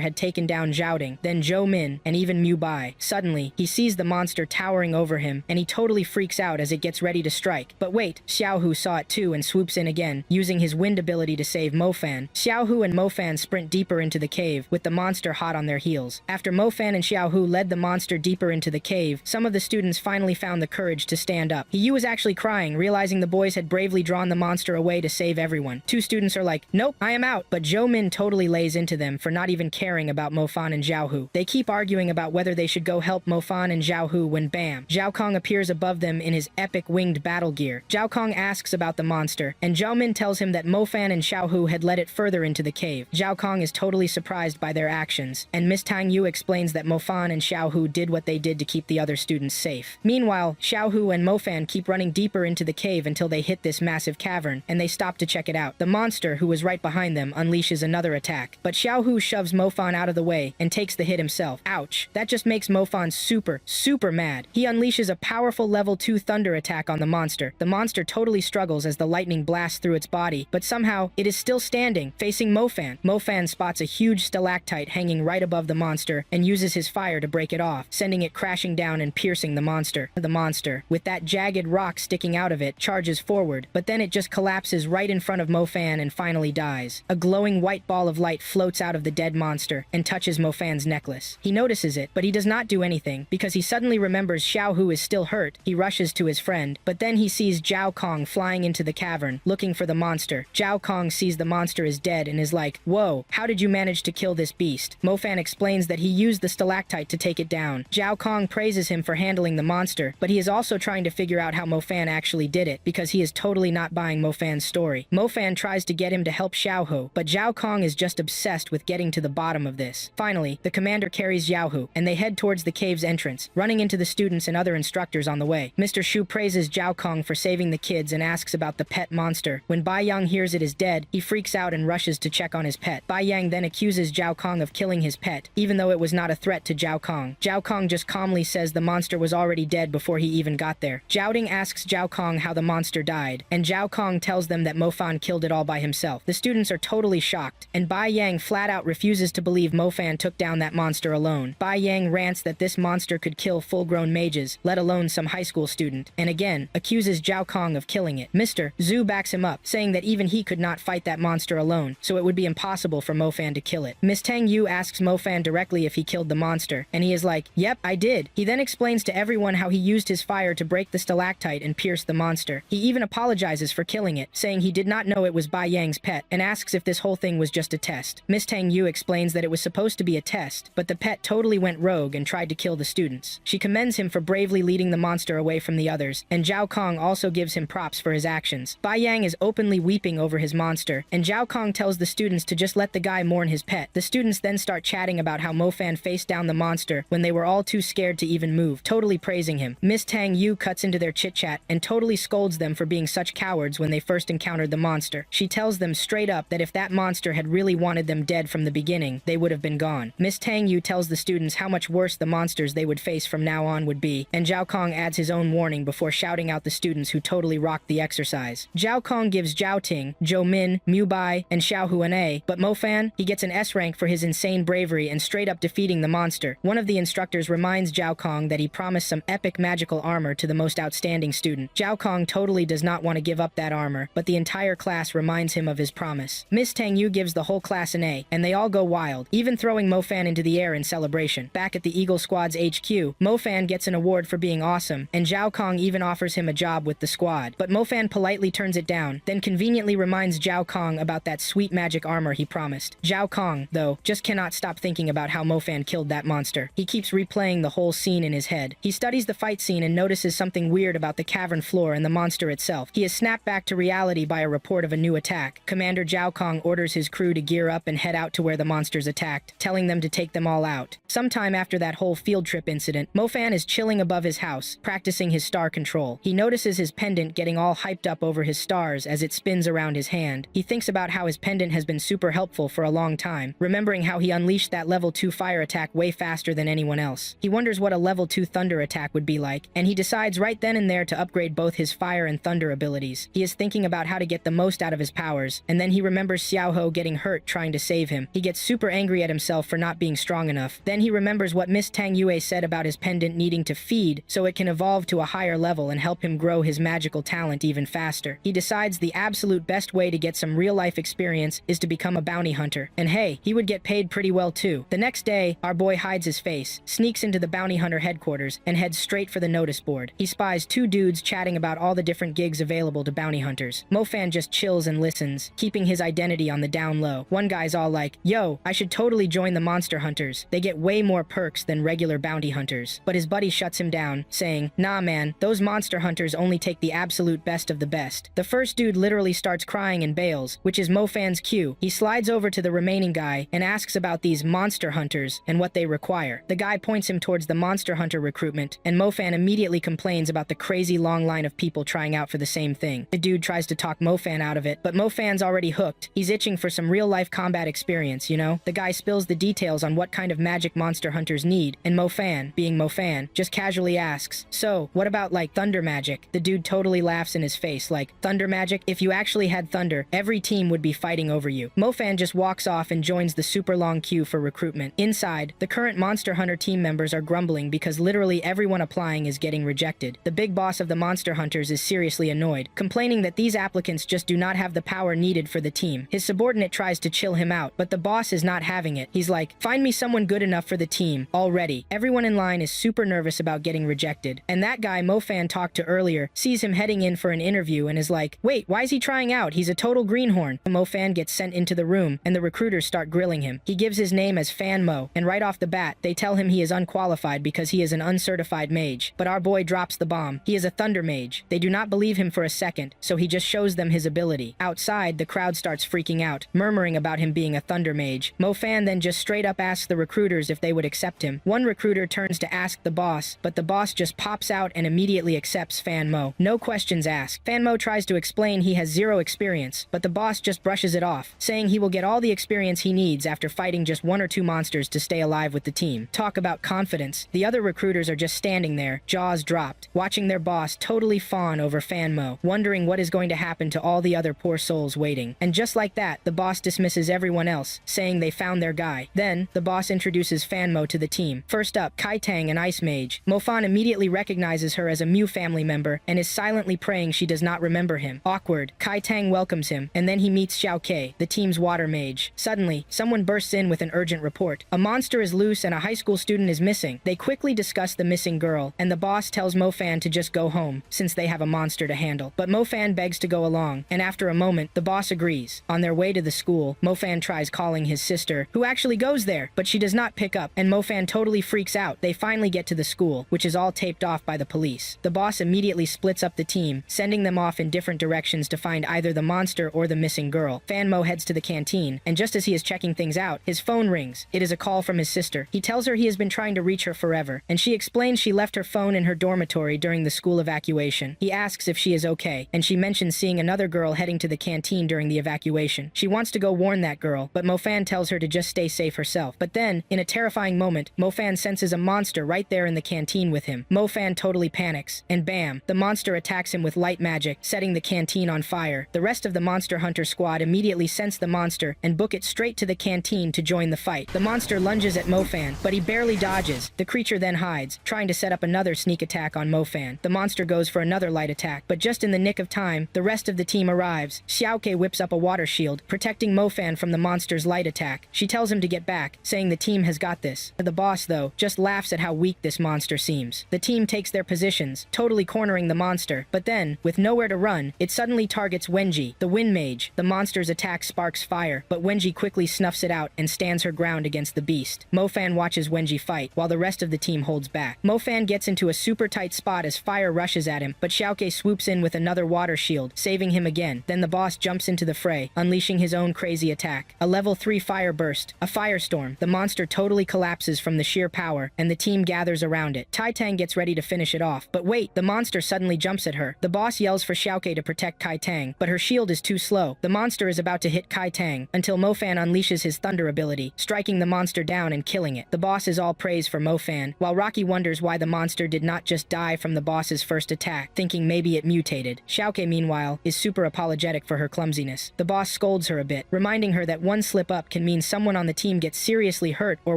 had taken down Zhao Ting, then Zhou Min, and even Mu Bai. Suddenly, he sees the monster towering over him, and he totally freaks out as it gets ready to strike. But wait, Xiao Hu saw it too and swoops in again, using his wind ability to save Mo Fan. Xiao Hu and Mo Fan sprint deeper into the cave, with the monster hot on their heels. After Mo Fan and Xiao Hu led the monster deeper into the cave, some of the students finally found the courage to stand up. He was actually crying, realizing the boys had bravely drawn the monster away to save everyone. Two students are like, "Nope, I am out," but Zhou Min totally lays into them for not even caring about Mo Fan and Xiao Hu. They keep arguing about whether they should go help Mo Fan and Xiao Hu when bam, Zhao Kong appears above them in his epic winged battle gear. Zhao Kong asks about the monster, and Zhou Min tells him that Mo Fan and Xiao Hu had led it further into the cave. Zhao Kong is totally surprised by their actions, and Miss Tang Yu explains that Mo Fan and Xiao Hu did what they did to keep the other students safe. Meanwhile, Xiao Hu and Mo Fan keep running deeper into the cave until they hit this massive cavern, and they stop to check it out. The monster, who was right behind them, unleashes another attack, but Xiao Hu shoves Mo Fan out of the way and takes the hit himself. Ouch. That just makes Mo Fan super mad. He unleashes a powerful level 2 thunder attack on the monster. The monster totally struggles as the lightning blasts through its body, but somehow it is still standing, facing Mo Fan. Mo Fan spots a huge stalactite hanging right above the monster and uses his fire to break it off, sending it crashing down and piercing the monster. The monster, with that jagged rock sticking out of it, charges forward, but then it just collapses right in front of Mo Fan and finally dies. A glowing white ball of light floats out of the dead monster and touches Mo Fan's necklace. He notices it, but he does not do anything because he suddenly remembers Xiao Hu is still hurt. He rushes to his friend, but then he sees Zhao Kong flying into the cavern, looking for the monster. Zhao Kong sees the monster is dead and is like, "Whoa, how did you manage to kill this beast?" Mo Fan explains that he used the stalactite to take it down. Zhao Kong praises him for handling the monster, but he is also trying to figure out how Mo Fan actually did it, because he is totally not buying Mo Fan's story. Mo Fan tries to get him to help Xiao Hu, but Zhao Kong is just obsessed with getting to the bottom of this. Finally, the commander carries Xiao Hu, and they head towards the cave's entrance, running into the students and other instructors on the way. Mr. Shu praises Zhao Kong for saving the kids and asks about the pet monster. When Bai Yang hears it is dead, he freaks out and rushes to check on his pet. Bai Yang then accuses Zhao Kong of killing his pet, even though it was not a threat to Zhao Kong. Zhao Kong just calmly says the monster was already dead before he even got there. Zhao Ting asks Zhao Kong how the monster died, and Zhao Kong tells them that Mo Fan killed it all by himself. The students are totally shocked, and Bai Yang flat out refuses to believe Mo Fan took down that monster alone. Bai Yang rants that this monster could kill full-grown mages, let alone some high school student, and again, accuses Zhao Kong of killing it. Mr. Zhu backs him up, saying that even he could not fight that monster alone, so it would be impossible for Mo Fan to kill it. Miss Tang Yu asks Mo Fan directly if he killed the monster, and he is like, "Yep, I did." He then explains to everyone how he used his fire to break the stalactite and pierce the monster. He even apologizes for killing it, saying he did not know it was Bai Yang's pet, and asks if this whole thing was just a test. Miss Tang Yu explains that it was supposed to be a test, but the pet totally went rogue and tried to kill the students. She commends him for bravely leading the monster away from the others, and Zhao Kong also gives him props for his actions. Bai Yang is openly weeping over his monster, and Zhao Kong tells the students to just let the guy mourn his pet. The students then start chatting about how Mo Fan faced down the monster when they were all too scared to even move, totally praising him. Miss Tang Yu cuts into their chit-chat and totally scolds them for being such cowards when they first encountered the monster. She tells them straight up that if that monster had really wanted them dead from the beginning, they would have been gone. Miss Tang Yu tells the students how much worse the monsters they would face from now on would be, and Zhao Kong adds his own warning before shouting out the students who totally rocked the exercise. Zhao Kong gives Zhao Ting, Zhou Min, Mu Bai, and Xiao Hu an A, but Mo Fan, he gets an S rank for his insane bravery and straight up defeating the monster. One of the instructors reminds Zhao Kong that he promised some epic magical armor to the most outstanding student. Zhao Kong totally does not want to give up that armor, but the entire class reminds him of his promise. Miss Tang Yu gives the whole class an A, and they all go wild, even throwing Mo Fan into the air in celebration. Back at the Eagle Squad's HQ, Mo Fan gets an award for being awesome, and Zhao Kong even offers him a job with the squad, but Mo Fan politely turns it down, then conveniently reminds Zhao Kong about that sweet magic armor he promised. Zhao Kong, though, just cannot stop thinking about how Mo Fan killed that monster. He keeps replaying the whole scene in his head. He studies the fight scene and notices something weird about the cavern floor and the monster itself. He is snapped back to reality by a report of a new attack. Commander Zhao Kong orders his crew to gear up and head out to where the monsters attacked, telling them to take them all out. Sometime after that whole field trip incident, Mo Fan is chilling above his house, practicing his star control. He notices his pendant getting all hyped up over his stars as it spins around his hand. He thinks about how his pendant has been super helpful for a long time, remembering how he unleashed that level 2 fire attack way faster than anyone else. He wonders what a level 2 thunder attack would be like, and he decides right then and there to upgrade both his fire and thunder thunder abilities. He is thinking about how to get the most out of his powers, and then he remembers Xiaoho getting hurt trying to save him. He gets super angry at himself for not being strong enough. Then he remembers what Miss Tang Yue said about his pendant needing to feed so it can evolve to a higher level and help him grow his magical talent even faster. He decides the absolute best way to get some real-life experience is to become a bounty hunter. And hey, he would get paid pretty well too. The next day, our boy hides his face, sneaks into the bounty hunter headquarters, and heads straight for the notice board. He spies two dudes chatting about all the different gigs available to bounty hunters. Mofan just chills and listens, keeping his identity on the down low. One guy's all like, "Yo, I should totally join the monster hunters. They get way more perks than regular bounty hunters." But his buddy shuts him down, saying, "Nah man, those monster hunters only take the absolute best of the best." The first dude literally starts crying and bails, which is Mofan's cue. He slides over to the remaining guy and asks about these monster hunters and what they require. The guy points him towards the monster hunter recruitment, and Mofan immediately complains about the crazy long line of people trying out for the same thing. The dude tries to talk Mofan out of it, but Mofan's already hooked. He's itching for some real-life combat experience, you know? The guy spills the details on what kind of magic monster hunters need, and Mofan, being Mofan, just casually asks, "So, what about like thunder magic?" The dude totally laughs in his face like, "Thunder magic? If you actually had thunder, every team would be fighting over you." Mofan just walks off and joins the super long queue for recruitment. Inside, the current Monster Hunter team members are grumbling because literally everyone applying is getting rejected. The big boss of the Monster Hunters is seriously annoyed, complaining that these applicants just do not have the power needed for the team. His subordinate tries to chill him out, but the boss is not having it. He's like, "Find me someone good enough for the team, already." Everyone in line is super nervous about getting rejected, and that guy Mofan talked to earlier sees him heading in for an interview and is like, "Wait, why is he trying out? He's a total greenhorn." Mofan gets sent into the room, and the recruiters start grilling him. He gives his name as Fan Mo, and right off the bat, they tell him he is unqualified because he is an uncertified mage. But our boy drops the bomb. He is a thunder mage. They do not believe him for a second, so he just shows them his ability. Outside, the crowd starts freaking out, murmuring about him being a thunder mage. Mofan then just straight up asks the recruiters if they would accept him. One recruiter turns to ask the boss, but the boss just pops out and immediately accepts Fan Mo. No questions asked. Fan Mo tries to explain he has zero experience, but the boss just brushes it off, saying he will get all the experience he needs after fighting just one or two monsters to stay alive with the team. Talk about confidence. The other recruiters are just standing there, jaws dropped, watching their boss totally fawn over Fan Mo, wondering what is going to happen to all the other poor souls waiting. And just like that, the boss dismisses everyone else, saying they found their guy. Then, the boss introduces Fan Mo to the team. First up, Kai Tang, an ice mage. Mofan immediately recognizes her as a Mew family member and is silently praying she does not remember him. Awkward. Kai Tang welcomes him, and then he meets Xiao Kei, the team's water mage. Suddenly, someone bursts in with an urgent report. A monster is loose and a high school student is missing. They quickly discuss the missing girl, and the boss tells Mofan to just go home, since they have a monster to handle. But Mofan begs to go along, and after a moment, the boss agrees. On their way to the school, Mofan tries calling his sister, who actually goes there, but she does not pick up, and Mofan totally freaks out. They finally get to the school, which is all taped off by the police. The boss immediately splits up the team, sending them off in different directions to find either the monster or the missing girl. Fan Mo heads to the canteen, and just as he is checking things out, his phone rings. It is a call from his sister. He tells her he has been trying to reach her forever, and she explains she left her phone in her dormitory during the school evacuation. He asks if she is okay, and she mentions seeing another girl heading to the canteen during the evacuation. She wants to go warn that girl, but Mofan tells her to just stay safe herself. But then, in a terrifying moment, Mofan senses a monster right there in the canteen with him. Mofan totally panics, and bam, the monster attacks him with light magic, setting the canteen on fire. The rest of the Monster Hunter squad immediately sense the monster and book it straight to the canteen to join the fight. The monster lunges at Mofan, but he barely dodges. The creature then hides, trying to set up another sneak attack on Mofan. The monster goes for another light attack, but just in the nick of time, the rest of the team arrives. Xiaokei whips up a water shield, protecting Mofan from the monster's light attack. She tells him to get back, saying the team has got this. The boss, though, just laughs at how weak this monster seems. The team takes their positions, totally cornering the monster, but then, with nowhere to run, it suddenly targets Wenji, the wind mage. The monster's attack sparks fire, but Wenji quickly snuffs it out and stands her ground against the beast. Mofan watches Wenji fight, while the rest of the team holds back. Mofan gets into a super tight spot as fire rushes at him, but Xiaokei swoops in with another water shield, saving him again. Then the boss jumps into the fray, unleashing his own crazy attack. A level 3 fire burst, a firestorm. The monster totally collapses from the sheer power, and the team gathers around it. Tai Tang gets ready to finish it off, but wait, the monster suddenly jumps at her. The boss yells for Xiaokei to protect Kai Tang, but her shield is too slow. The monster is about to hit Kai Tang, until Mofan unleashes his thunder ability, striking the monster down and killing it. The boss is all praise for Mofan, while Rocky wonders why the monster did not just die from the boss's first attack, thinking maybe it mutated. Xiaoke, meanwhile, is super apologetic for her clumsiness. The boss scolds her a bit, reminding her that one slip up can mean someone on the team gets seriously hurt or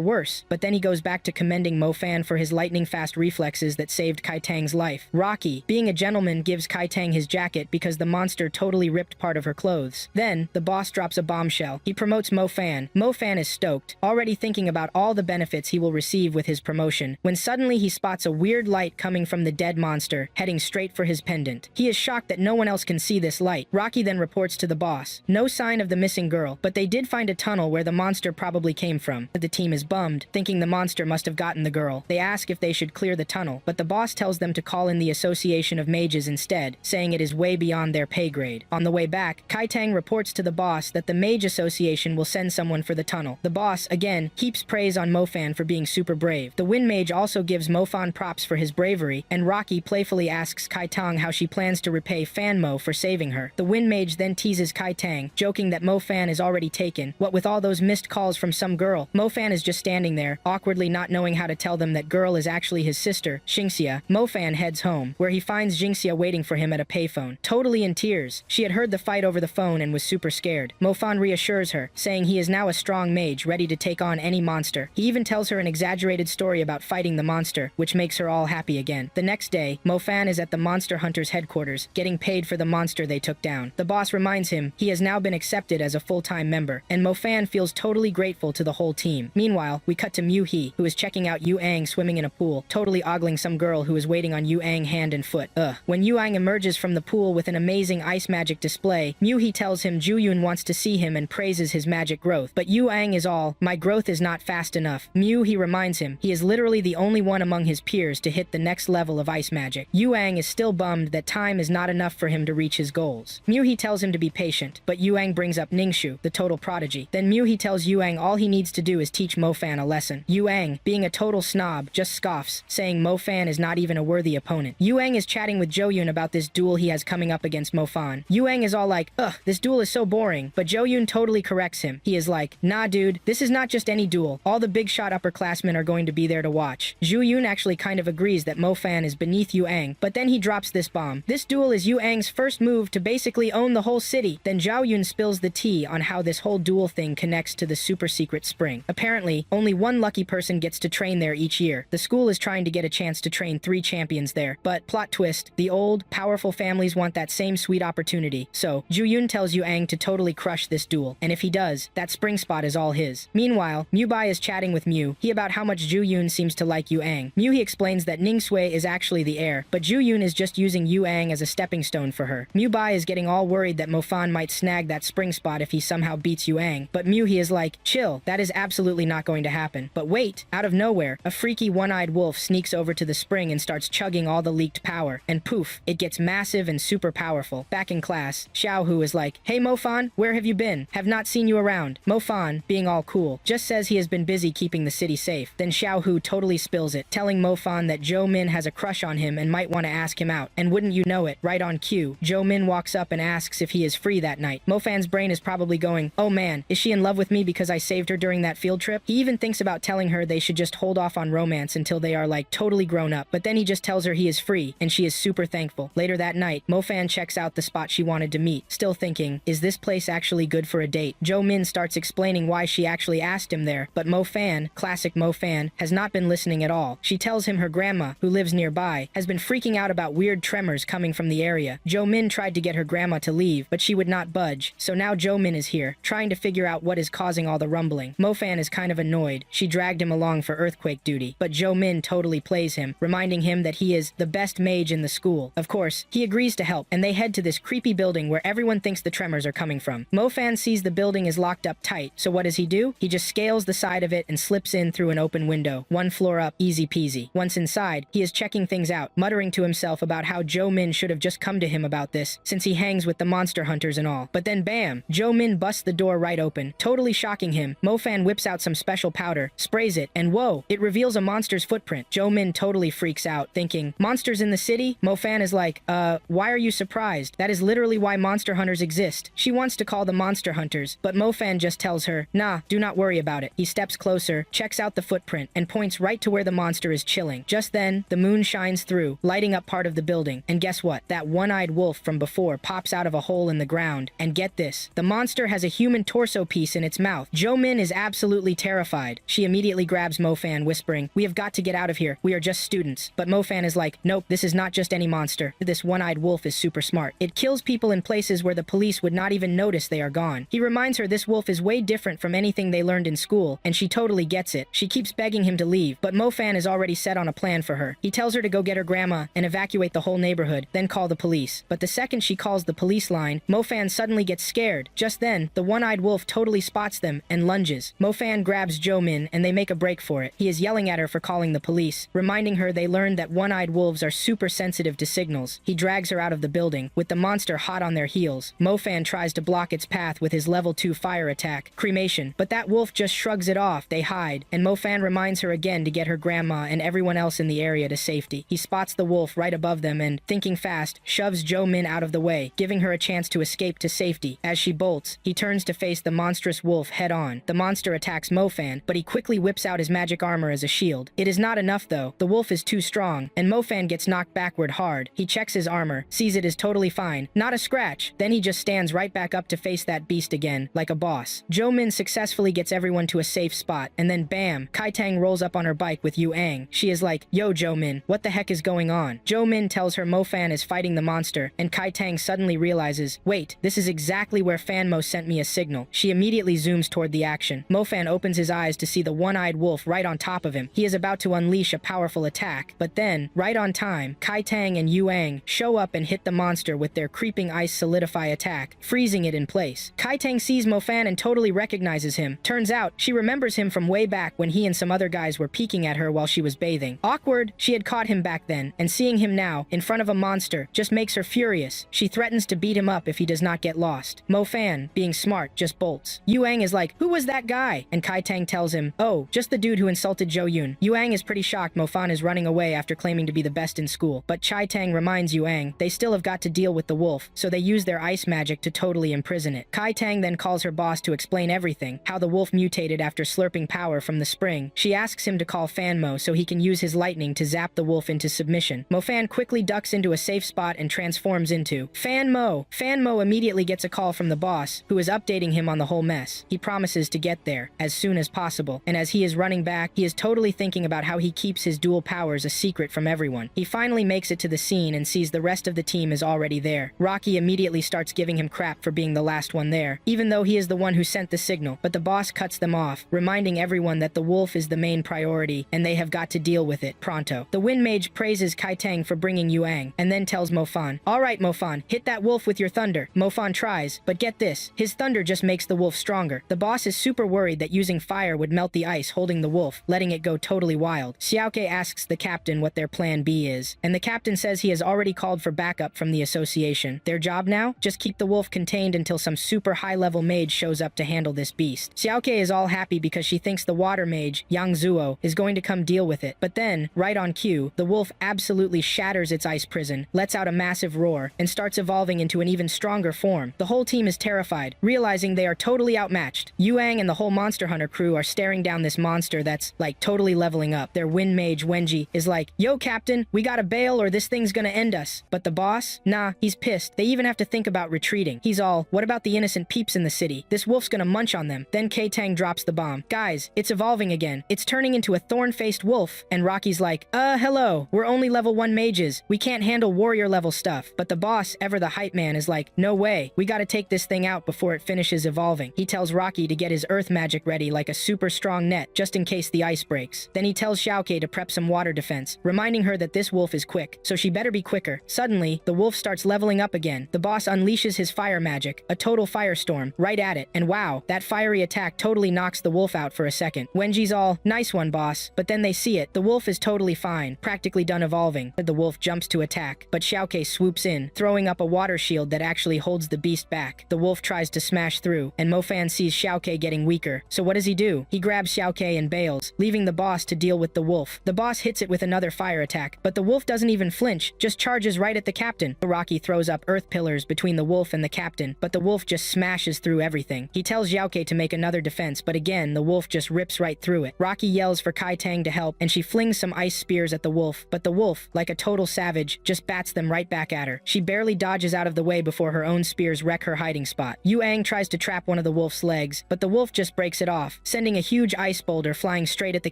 worse, but then he goes back to commending Mo Fan for his lightning-fast reflexes that saved Kai Tang's life. Rocky, being a gentleman, gives Kai Tang his jacket because the monster totally ripped part of her clothes. Then, the boss drops a bombshell. He promotes Mo Fan. Mo Fan is stoked, already thinking about all the benefits he will receive with his promotion, when suddenly he spots a weird light coming from the dead monster, heading straight for his pendant. He is shocked that no one else can see this light. Rocky then reports to the boss. No sign of the missing girl, but they did find a tunnel where the monster probably came from. The team is bummed, thinking the monster must have gotten the girl. They ask if they should clear the tunnel, but the boss tells them to call in the Association of Mages instead, saying it is way beyond their pay grade. On the way back, Kai Tang reports to the boss that the Mage Association will send someone for the tunnel. The boss, again, heaps praise on Mo Fan for being super brave. The Wind Mage also gives Mo Fan props for his bravery, and Rocky playfully asks Kai Tang how she plans to repay Fan Mo for saving her. The Wind Mage then teases Kai Tang, joking that Mo Fan is already taken. What with all those missed calls from some girl, Mo Fan is just standing there, awkwardly not knowing how to tell them that girl is actually his sister, Xingxia. Mo Fan heads home, where he finds Xingxia waiting for him at a payphone, totally in tears. She had heard the fight over the phone and was super scared. Mo Fan reassures her, saying he is now a strong mage ready to take on any monster. He even tells her an exaggerated story about fighting the monster, which makes her all happy again. The next day, Mo Fan is at the Monster Hunters headquarters, getting paid for the monster they took down. The boss reminds him he has now been accepted as a full-time member, and Mo Fan feels totally grateful to the whole team. Meanwhile, we cut to Mu He, who is checking out Yu Ang swimming in a pool, totally ogling some girl who is waiting on Yu Ang hand and foot. When Yu Ang emerges from the pool with an amazing ice magic display, Mu He tells him Ju Yun wants to see him and praises his magic growth. But Yu Ang is all, "My growth is not fast enough." Mu He reminds him he is literally the only one among his peers to hit the next level of ice magic. Yu Ang is still bummed that time is not enough for him to reach his goals. Mu He tells him to be patient, but Yu Ang brings up Ningxu, the total prodigy. Then Mu He tells Yu Ang all he needs to do is teach Mo Fan a lesson. Yu Ang, being a total snob, just scoffs, saying Mo Fan is not even a worthy opponent. Yu Ang is chatting with Jo Yun about this duel he has coming up against Mo Fan. Yu Ang is all like, "Ugh, this duel is so boring," but Jo Yun totally corrects him. He is like, "Nah dude, this is not just any duel. All the big shot upperclassmen are going to be there to watch." Zhu Yun actually kind of agrees that Mo Fan is beneath Yu Ang, but then he drops this bomb. This duel is Yu Ang's first move to basically own the whole city. Then Zhao Yun spills the tea on how this whole duel thing connects to the super secret spring. Apparently, only one lucky person gets to train there each year. The school is trying to get a chance to train 3 champions there. But, plot twist, the old, powerful families want that same sweet opportunity. So, Zhu Yun tells Yu Ang to totally crush this duel, and if he does, that spring spot is all his. Meanwhile, Mu Bai is chatting with Mu He about how much Zhu Yun seems to like Yu Ang. Mu He explains that Ning Sui is actually the heir, but Zhu Yun is just using Yu Ang as a stepping stone for her. Mu Bai is getting all worried that Mo Fan might snag that spring spot if he somehow beats Yu Ang, but Mu He is like, "Chill, that is absolutely not going to happen." But wait, out of nowhere, a freaky one-eyed wolf sneaks over to the spring and starts chugging all the leaked power, and poof, it gets massive and super powerful. Back in class, Xiao Hu is like, "Hey Mo Fan, where have you been? Have not seen you around." Mo Fan, being all cool, just says he has been busy keeping the city safe. Then Xiao Hu totally spills it, telling Mo Fan that Zhou Min has a crush on him and might want to ask him out. And wouldn't you know it, right on cue, Zhou Min walks up and asks if he is free that night. Mo Fan's brain is probably going, "Oh man, is she in love with me because I saved her during that field trip?" He even thinks about telling her they should just hold off on romance until they are like totally grown up, but then he just tells her he is free, and she is super thankful. Later that night, Mo Fan checks out the spot she wanted to meet, still thinking, is this place actually good for a date? Zhou Min starts explaining why she actually asked him there, but Mo Fan, classic Mo Fan, has not been listening at all. She tells him her grandma, who lives nearby, has been freaking out about weird tremors coming from the area. Zhou Min tried to get her grandma to leave, but she would not budge, so now Zhou Min is here, trying to figure out what is causing all the rumbling. Mo Fan is kind of annoyed. She dragged him along for earthquake duty, but Zhou Min totally plays him, reminding him that he is the best mage in the school. Of course, he agrees to help, and they head to this creepy building where everyone thinks the tremors are coming from. Mo Fan sees the building is locked up tight, so what does he do? He just scales the side of it and slips in through an open window. 1 floor up, easy peasy. Once inside, he is checking things out, muttering to himself about how Zhou Min should have just come to him about this, since he hangs with the monster hunters and all. But then bam! Zhou Min busts the door right open, totally shocking him. Mo Fan whips out some special powder, sprays it, and whoa! It reveals a monster's footprint. Zhou Min totally freaks out, thinking, "Monsters in the city?" Mo Fan is like, why are you surprised? That is literally why monster hunters exist. She wants to call the monster hunters, but Mo Fan just tells her, "Nah, do not worry about it." He steps closer, checks out the footprint, and points right to where the monster is chilling. Just then, the moon shines through, lighting up part of the building. And guess what? That one-eyed wolf from before pops out of a hole in the ground. And get this, the monster has a human torso piece in its mouth. Jo-min is absolutely terrified. She immediately grabs Mo-fan, whispering, "We have got to get out of here. We are just students." But Mo-fan is like, "Nope, this is not just any monster. This one-eyed wolf is super smart. It kills people in places where the police would not even notice they are gone." He reminds her this wolf is way different from anything they learned in school, and she totally gets it. She keeps begging him to leave, but Mo-fan is already set on a plan for her. He tells her to go get her grandma and evacuate the whole neighborhood, then call the police. But the second she calls the police line, Mo-fan suddenly gets scared. Just then, the one-eyed wolf totally spots them and lunges. Mo-fan grabs Jo-min and they make a break for it. He is yelling at her for calling the police, reminding her they learned that one-eyed wolves are super sensitive to signals. He drags her out of the building, with the monster hot on their heels. Mo-fan tries to block its path with his level 2 fire attack, Cremation, but that wolf just shrugs it off. They hide, and Mo-fan reminds her again to get her grandma and everyone else in the area to safety. He spots the wolf right above them and, thinking fast, shoves Jo-min out of the way, giving her a chance to escape to safety. As she bolts, he turns to face the monstrous wolf head-on. The monster attacks Mo-fan, but he quickly whips out his magic armor as a shield. It is not enough though. The wolf is too strong, and Mo-fan gets knocked backward hard. He checks his armor, sees it is totally fine, not a scratch. Then he just stands right back up to face that beast again, like a boss. Jo-min successfully gets everyone to a safe spot, and then bam, Kai-Tang rolls up on her bike with Yu-ang. She is like, "Yo Jo-min, what the heck is going on?" Jo-min tells her Mo-fan is fighting the monster, and Kai-Tang suddenly realizes, wait, this is exactly where Fan-mo sent me a signal. She immediately zooms toward the action. Mo-fan opens his eyes to see the one-eyed wolf right on top of him. He is about to unleash a powerful attack, but then, right on time, Kai-Tang and Yu-ang show up and hit the monster with their creeping ice solidify attack, freezing it in place. Kai-Tang sees Mo-fan and totally recognizes him. Turns out, she remembers him from way back when he and some other guys were peeking at her while she was bathing. Awkward, she had caught him back then, and seeing him now, in front of a monster, just makes her furious. She threatens to beat him up if he does not get lost. Mo-fan, being smart, just bolts. Yu-ang is like, "Who was that guy?" And Kai-Tang tells him, "Oh, just the dude who insulted Jo-yoon." Yu-ang is pretty shocked Mo-fan is running away after claiming to be the best in school, but Chai-Tang reminds Yu-ang they still have got to deal with the wolf, so they use their ice magic to totally imprison it. Kai-Tang then calls her boss to explain everything, how the wolf mutated after slurping power from the spring. She asks him to call Fan-mo so he can use his lightning to zap the wolf into submission. Mo-fan quickly ducks into a safe spot and transforms into Fan-mo. Fan-mo immediately gets a call from the boss, who is updating him on the whole mess. He promises to get there as soon as possible, and as he is running back, he is totally thinking about how he keeps his dual powers a secret from everyone. He finally makes it to the scene and sees the rest of the team is already there. Rocky immediately starts giving him crap for being the last one there, even though he is the one who sent the signal, but the boss cuts them off, reminding everyone that the wolf is the main priority, and they have got to deal with it pronto. The Wind Mage praises Kai-Tang for bringing Yu-ang, and then tells Mo-fan, "Alright Mo-fan, hit that wolf with your thunder." Mo-fan tries, but get this, his thunder just makes the wolf stronger. The boss is super worried that using fire would melt the ice holding the wolf, letting it go totally wild. Xiaoke asks the captain what their plan B is, and the captain says he has already called for backup from the association. Their job now? Just keep the wolf contained until some super high-level mage shows up to handle this beast. Xiaoke is all happy because she thinks the water mage, Yang Zuo, is going to come deal with it. But then, right on cue, the wolf absolutely shatters its ice prison, lets out a massive roar, and starts evolving into an even stronger form. The whole team is terrified, realizing they are totally outmatched. Yu-ang and the whole Monster Hunter crew are staring down this monster that's, like, totally leveling up. Their Wind Mage, Wenji, is like, "Yo, Captain, we gotta bail or this thing's gonna end us." But the boss? Nah, he's pissed. They even have to think about retreating. He's all, "What about the innocent peeps in the city? This wolf's gonna munch on them." Then Kai-Tang drops the bomb. "Guys, it's evolving again. It's turning into a thorn-faced wolf." And Rocky's like, hello, we're only level 1 mages. We can't handle warrior level stuff." But the boss, ever the hype man, is like, "No way. We gotta take this thing out before it finishes evolving." He tells Rocky to get his earth magic ready like a super strong net, just in case the ice breaks. Then he tells Xiaoke to prep some water defense, reminding her that this wolf is quick, so she better be quicker. Suddenly, the wolf starts leveling up again. The boss unleashes his fire magic, a total firestorm, right at it, and wow, that fiery attack totally knocks the wolf out for a second. Wenji's all, "Nice one, boss." But then they see it. The wolf is totally fine, practically done evolving. The wolf jumps to attack, but Xiaoke swoops in, throwing up a water shield that actually holds the beast back. The wolf tries to smash through, and Mo-fan sees Xiaoke getting weaker. So what does he do? He grabs Xiaoke and bails, leaving the boss to deal with the wolf. The boss hits it with another fire attack, but the wolf doesn't even flinch, just charges right at the captain. Rocky throws up earth pillars between the wolf and the captain, but the wolf just smashes through everything. He tells Xiaoke to make another defense, but again, the wolf just rips right through it. Rocky yells for Kai-Tang to help, and she flings some ice spears at the wolf, but the wolf, like a total savage, just just bats them right back at her. She barely dodges out of the way before her own spears wreck her hiding spot. Yu Ang tries to trap one of the wolf's legs, but the wolf just breaks it off, sending a huge ice boulder flying straight at the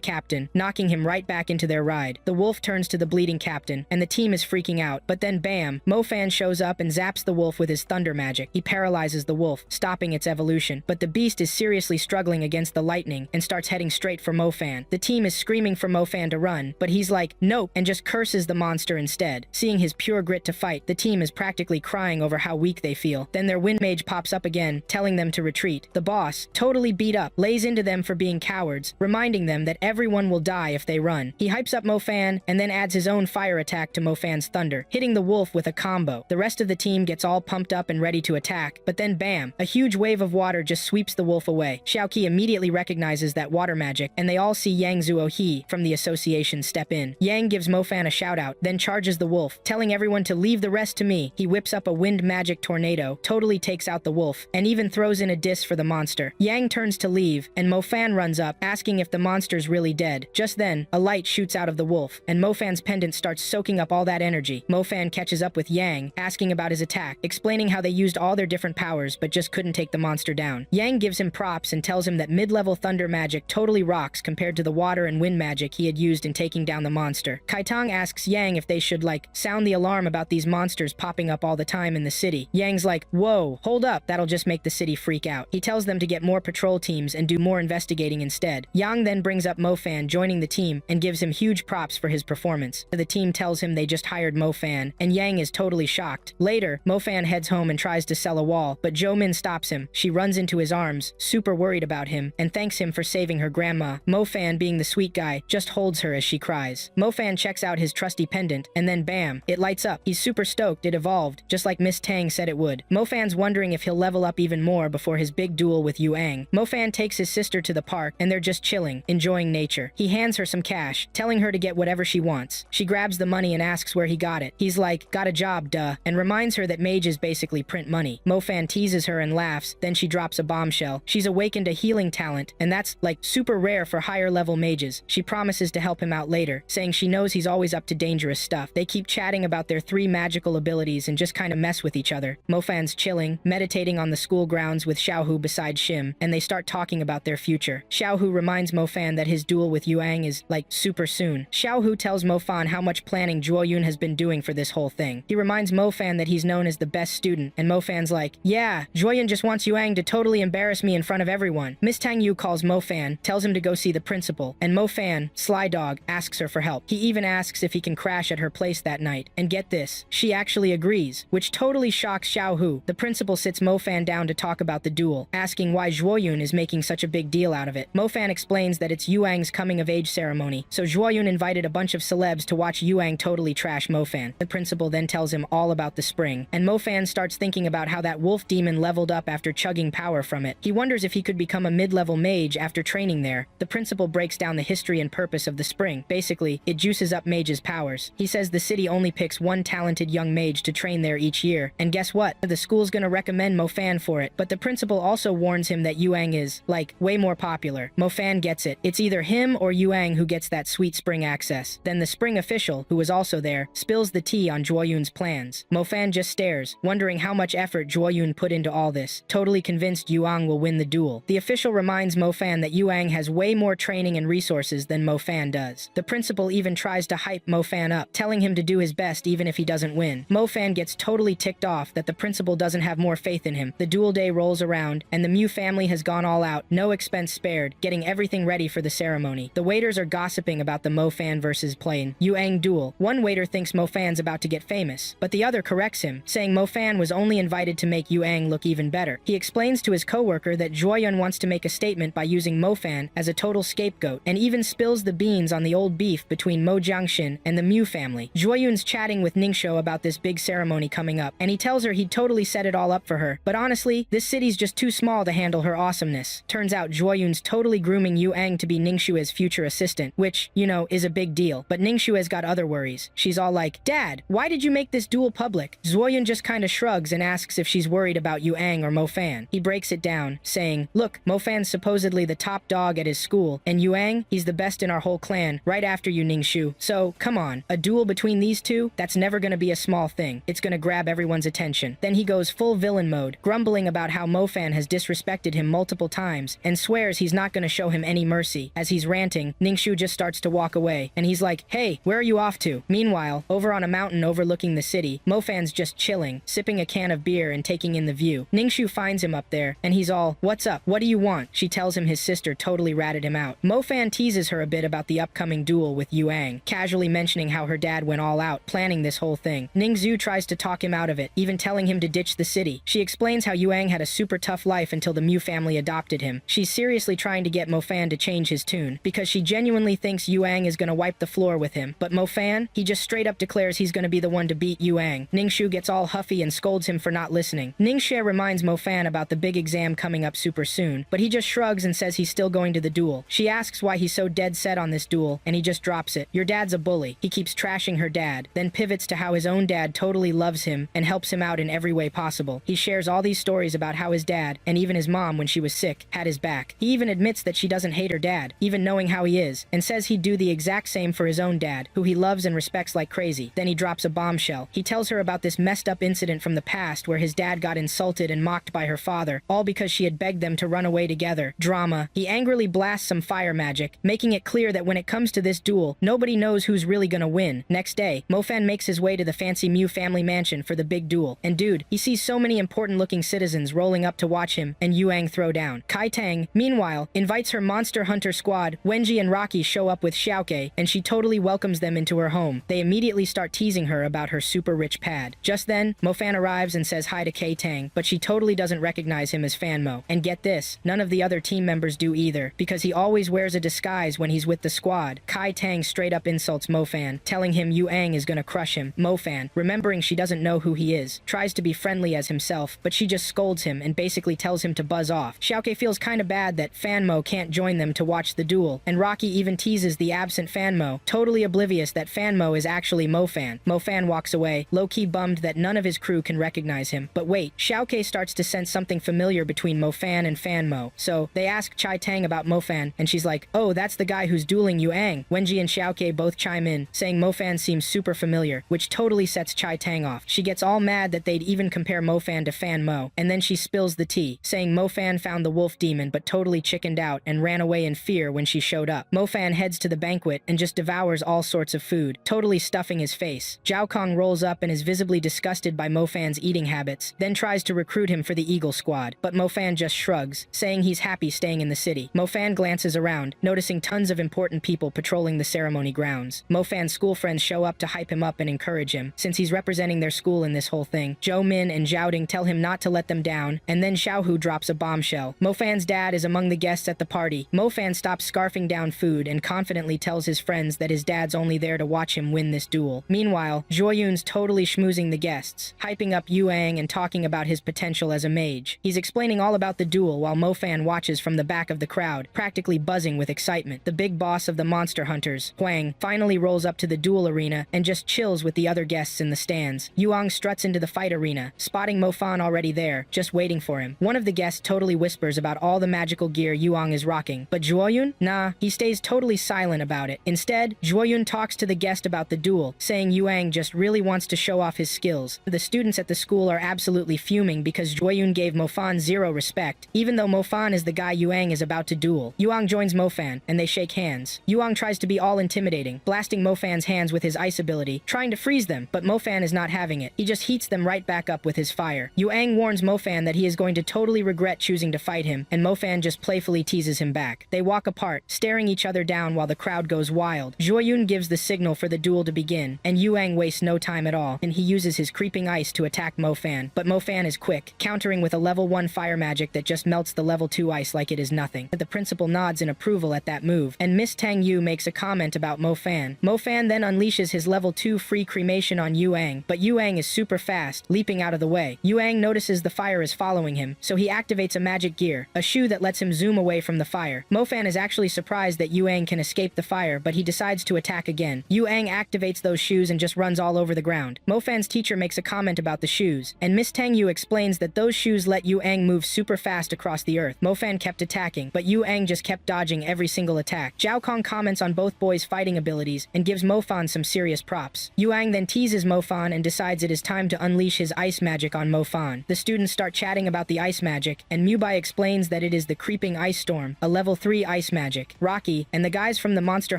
captain, knocking him right back into their ride. The wolf turns to the bleeding captain, and the team is freaking out, but then bam, Mo Fan shows up and zaps the wolf with his thunder magic. He paralyzes the wolf, stopping its evolution, but the beast is seriously struggling against the lightning and starts heading straight for Mo Fan. The team is screaming for Mo Fan to run, but he's like, nope, and just curses the monster instead. Seeing his pure grit to fight, the team is practically crying over how weak they feel. Then their wind mage pops up again, telling them to retreat. The boss, totally beat up, lays into them for being cowards, reminding them that everyone will die if they run. He hypes up Mo Fan and then adds his own fire attack to Mo Fan's thunder, hitting the wolf with a combo. The rest of the team gets all pumped up and ready to attack, but then bam, a huge wave of water just sweeps the wolf away. Xiaoqi immediately recognizes that water magic, and they all see Yang Zuo He from the association step in. Yang gives Mo Fan a shout out, then charges the wolf, telling everyone to leave the rest to me. He whips up a wind magic tornado, totally takes out the wolf, and even throws in a diss for the monster. Yang turns to leave, and Mo Fan runs up, asking if the monster's really dead. Just then, a light shoots out of the wolf, and Mo Fan's pendant starts soaking up all that energy. Mo Fan catches up with Yang, asking about his attack, explaining how they used all their different powers but just couldn't take the monster down. Yang gives him props and tells him that mid-level thunder magic totally rocks compared to the water and wind magic he had used in taking down the monster. Kaitang asks Yang if they should, sound the alarm about these monsters popping up all the time in the city. Yang's like, whoa, hold up, that'll just make the city freak out. He tells them to get more patrol teams and do more investigating instead. Yang then brings up Mo Fan joining the team and gives him huge props for his performance. The team tells him they just hired Mo Fan, and Yang is totally shocked. Later, Mo Fan heads home and tries to sell a wall, but Jo Min stops him. She runs into his arms, super worried about him, and thanks him for saving her grandma. Mo Fan, being the sweet guy, just holds her as she cries. Mo Fan checks out his trusty pendant, and then bam, it lights up. He's super stoked it evolved, just like Miss Tang said it would. Mo Fan's wondering if he'll level up even more before his big duel with Yu Ang. Mo Fan takes his sister to the park, and they're just chilling, enjoying nature. He hands her some cash, telling her to get whatever she wants. She grabs the money and asks where he got it. He's like, got a job, duh, and reminds her that mages basically print money. Mo Fan teases her and laughs, then she drops a bombshell. She's awakened a healing talent, and that's, super rare for higher level mages. She promises to help him out later, saying she knows he's always up to dangerous stuff. They keep chatting about their 3 magical abilities and just kinda mess with each other. Mo Fan's chilling, meditating on the school grounds with Xiaohu beside Shim, and they start talking about their future. Xiaohu reminds Mo Fan that his duel with Yu Ang is, super soon. Xiaohu tells Mo Fan how much planning Zhuo Yun has been doing for this whole thing. He reminds Mo Fan that he's known as the best student, and Mo Fan's like, yeah, Zhuo Yun just wants Yu Ang to totally embarrass me in front of everyone. Miss Tang Yu calls Mo Fan, tells him to go see the principal, and Mo Fan, Sly Dog, asks her for help. He even asks if he can crash at her place that night, and get this, she actually agrees, which totally shocks Xiaohu. The principal sits Mo Fan down to talk about the duel, asking why Zhuo Yun is making such a big deal out of it. Mo Fan explains that it's Yu Ang's coming-of-age ceremony, so Zhuo Yun invited a bunch of celebs to watch Yu Ang totally trash Mo Fan. The principal then tells him all about the spring, and Mo Fan starts thinking about how that wolf demon leveled up after chugging power from it. He wonders if he could become a mid-level mage after training there. The principal breaks down the history and purpose of the spring. Basically, it juices up mages' powers. He says the city only picks one talented young mage to train there each year, and guess what? The school's gonna recommend Mo Fan for it, but the principal also warns him that Yu Ang is, way more popular. Mo Fan gets it. It's either him or Yu Ang who gets that sweet spring access. Then the spring official, who was also there, spills the tea on Zhuo Yun's plans. Mo Fan just stares, wondering how much effort Zhuo Yun put into all this, totally convinced Yu Ang will win the duel. The official reminds Mo Fan that Yu Ang has way more training and resources than Mo Fan does. The principal even tries to hype Mo Fan up, telling him to do his best even if he doesn't win. Mo Fan gets totally ticked off that the principal doesn't have more faith in him. The duel day rolls around, and the Mew family has gone all out, no expense spared, getting everything ready for the ceremony. The waiters are gossiping about the Mo Fan versus plain Yu Ang duel. One waiter thinks Mo Fan's about to get famous, but the other corrects him, saying Mo Fan was only invited to make Yu Ang look even better. He explains to his coworker that Zhuo Yun wants to make a statement by using Mo Fan as a total scapegoat, and even spills the beans on the old beef between Mo Jiangxin and the Mew family. Zhuo Yun's chatting with Ningxiu about this big ceremony coming up, and he tells her he'd totally set it all up for her, but honestly, this city's just too small to handle her awesomeness. Turns out Zhuo Yun's totally grooming Yu Ang to be Ningxiu's future assistant, which, is a big deal, but Ningxiu has got other worries. She's all like, Dad, why did you make this duel public? Zhuo Yun just kinda shrugs and asks if she's worried about Yu Ang or Mo Fan. He breaks it down, saying, look, Mo Fan's supposedly the top dog at his school, and Yu Ang, he's the best in our whole clan, right after you Ningxiu. So, come on, a duel between these two? to, that's never gonna be a small thing. It's gonna grab everyone's attention. Then he goes full villain mode, grumbling about how Mofan has disrespected him multiple times and swears he's not gonna show him any mercy. As he's ranting, Ningxu just starts to walk away, and he's like, "Hey, where are you off to?" Meanwhile, over on a mountain overlooking the city, Mofan's just chilling, sipping a can of beer and taking in the view. Ningxu finds him up there, and he's all, "What's up? What do you want?" She tells him his sister totally ratted him out. Mofan teases her a bit about the upcoming duel with Yuang, casually mentioning how her dad went all out, planning this whole thing. Ningxu tries to talk him out of it, even telling him to ditch the city. She explains how Yuang had a super tough life until the Mu family adopted him. She's seriously trying to get Mofan to change his tune, because she genuinely thinks Yuang is gonna wipe the floor with him. But Mofan, he just straight up declares he's gonna be the one to beat Yuang. Ningxu gets all huffy and scolds him for not listening. Ningxue reminds Mofan about the big exam coming up super soon, but he just shrugs and says he's still going to the duel. She asks why he's so dead set on this duel, and he just drops it. "Your dad's a bully." He keeps trashing her dad, then pivots to how his own dad totally loves him and helps him out in every way possible. He shares all these stories about how his dad, and even his mom when she was sick, had his back. He even admits that she doesn't hate her dad, even knowing how he is, and says he'd do the exact same for his own dad, who he loves and respects like crazy. Then he drops a bombshell. He tells her about this messed up incident from the past where his dad got insulted and mocked by her father, all because she had begged them to run away together. Drama. He angrily blasts some fire magic, making it clear that when it comes to this duel, nobody knows who's really gonna win. Next day, Mofan makes his way to the fancy Mu family mansion for the big duel. And dude, he sees so many important looking citizens rolling up to watch him and Yuang throw down. Kai Tang, meanwhile, invites her monster hunter squad. Wenji and Rocky show up with Xiaoke, and she totally welcomes them into her home. They immediately start teasing her about her super rich pad. Just then, Mofan arrives and says hi to Kai Tang, but she totally doesn't recognize him as Fanmo. And get this, none of the other team members do either, because he always wears a disguise when he's with the squad. Kai Tang straight up insults Mofan, telling him Yuang is gonna crush him. Mofan, remembering she doesn't know who he is, tries to be friendly as himself, but she just scolds him and basically tells him to buzz off. Xiaoke feels kinda bad that Fanmo can't join them to watch the duel, and Rocky even teases the absent Fanmo, totally oblivious that Fanmo is actually Mofan. Mofan walks away, low-key bummed that none of his crew can recognize him. But wait, Xiaoke starts to sense something familiar between Mofan and Fanmo. So they ask Chai Tang about Mofan, and she's like, "Oh, that's the guy who's dueling Yuang." Wenji and Xiaoke both chime in, saying Mofan seems super familiar, which totally sets Chai Tang off. She gets all mad that they'd even compare Mofan to Fanmo, and then she spills the tea, saying Mofan found the wolf demon but totally chickened out and ran away in fear when she showed up. Mofan heads to the banquet and just devours all sorts of food, totally stuffing his face. Zhao Kong rolls up and is visibly disgusted by Mofan's eating habits, then tries to recruit him for the Eagle Squad, but Mofan just shrugs, saying he's happy staying in the city. Mofan glances around, noticing tons of important people patrolling the ceremony grounds. Mofan's school friends show up to hype him up and encourage him, since he's representing their school in this whole thing. Zhou Min and Zhao Ding tell him not to let them down, and then Xiaohu drops a bombshell. Mofan's dad is among the guests at the party. Mofan stops scarfing down food and confidently tells his friends that his dad's only there to watch him win this duel. Meanwhile, Zhuoyun's totally schmoozing the guests, hyping up Yuang and talking about his potential as a mage. He's explaining all about the duel while Mofan watches from the back of the crowd, practically buzzing with excitement. The big boss of the monster hunters, Huang, finally rolls up to the duel arena and just chills with the other guests in the stands. Yuang struts into the fight arena, spotting Mofan already there, just waiting for him. One of the guests totally whispers about all the magical gear Yuang is rocking, but Zhuoyun? Nah, he stays totally silent about it. Instead, Zhuoyun talks to the guest about the duel, saying Yuang just really wants to show off his skills. The students at the school are absolutely fuming because Zhuoyun gave Mofan zero respect, even though Mofan is the guy Yuang is about to duel. Yuang joins Mofan, and they shake hands. Yuang tries to be all intimidating, blasting Mofan's hands with his ice ability, trying to freeze them, but Mofan is not having it. He just heats them right back up with his fire. Yuang warns Mofan that he is going to totally regret choosing to fight him, and Mofan just playfully teases him back. They walk apart, staring each other down while the crowd goes wild. Zhuoyun gives the signal for the duel to begin, and Yuang wastes no time at all, and he uses his creeping ice to attack Mofan. But Mofan is quick, countering with a level 1 fire magic that just melts the level 2 ice like it is nothing. The principal nods in approval at that move, and Miss Tang Yu makes a comment about Mofan. Mofan then unleashes his level 2 free cremation on Yuang, but Yuang is super fast, leaping out of the way. Yuang notices the fire is following him, so he activates a magic gear, a shoe that lets him zoom away from the fire. Mofan is actually surprised that Yuang can escape the fire, but he decides to attack again. Yuang activates those shoes and just runs all over the ground. Mofan's teacher makes a comment about the shoes, and Miss Tang Yu explains that those shoes let Yuang move super fast across the earth. Mofan kept attacking, but Yuang just kept dodging every single attack. Zhao Kong comments on both boys' fighting abilities and gives Mofan some serious props. crops. Yuang then teases Mofan and decides it is time to unleash his ice magic on Mofan. The students start chatting about the ice magic, and Mubai explains that it is the Creeping Ice Storm, a level 3 ice magic. Rocky and the guys from the Monster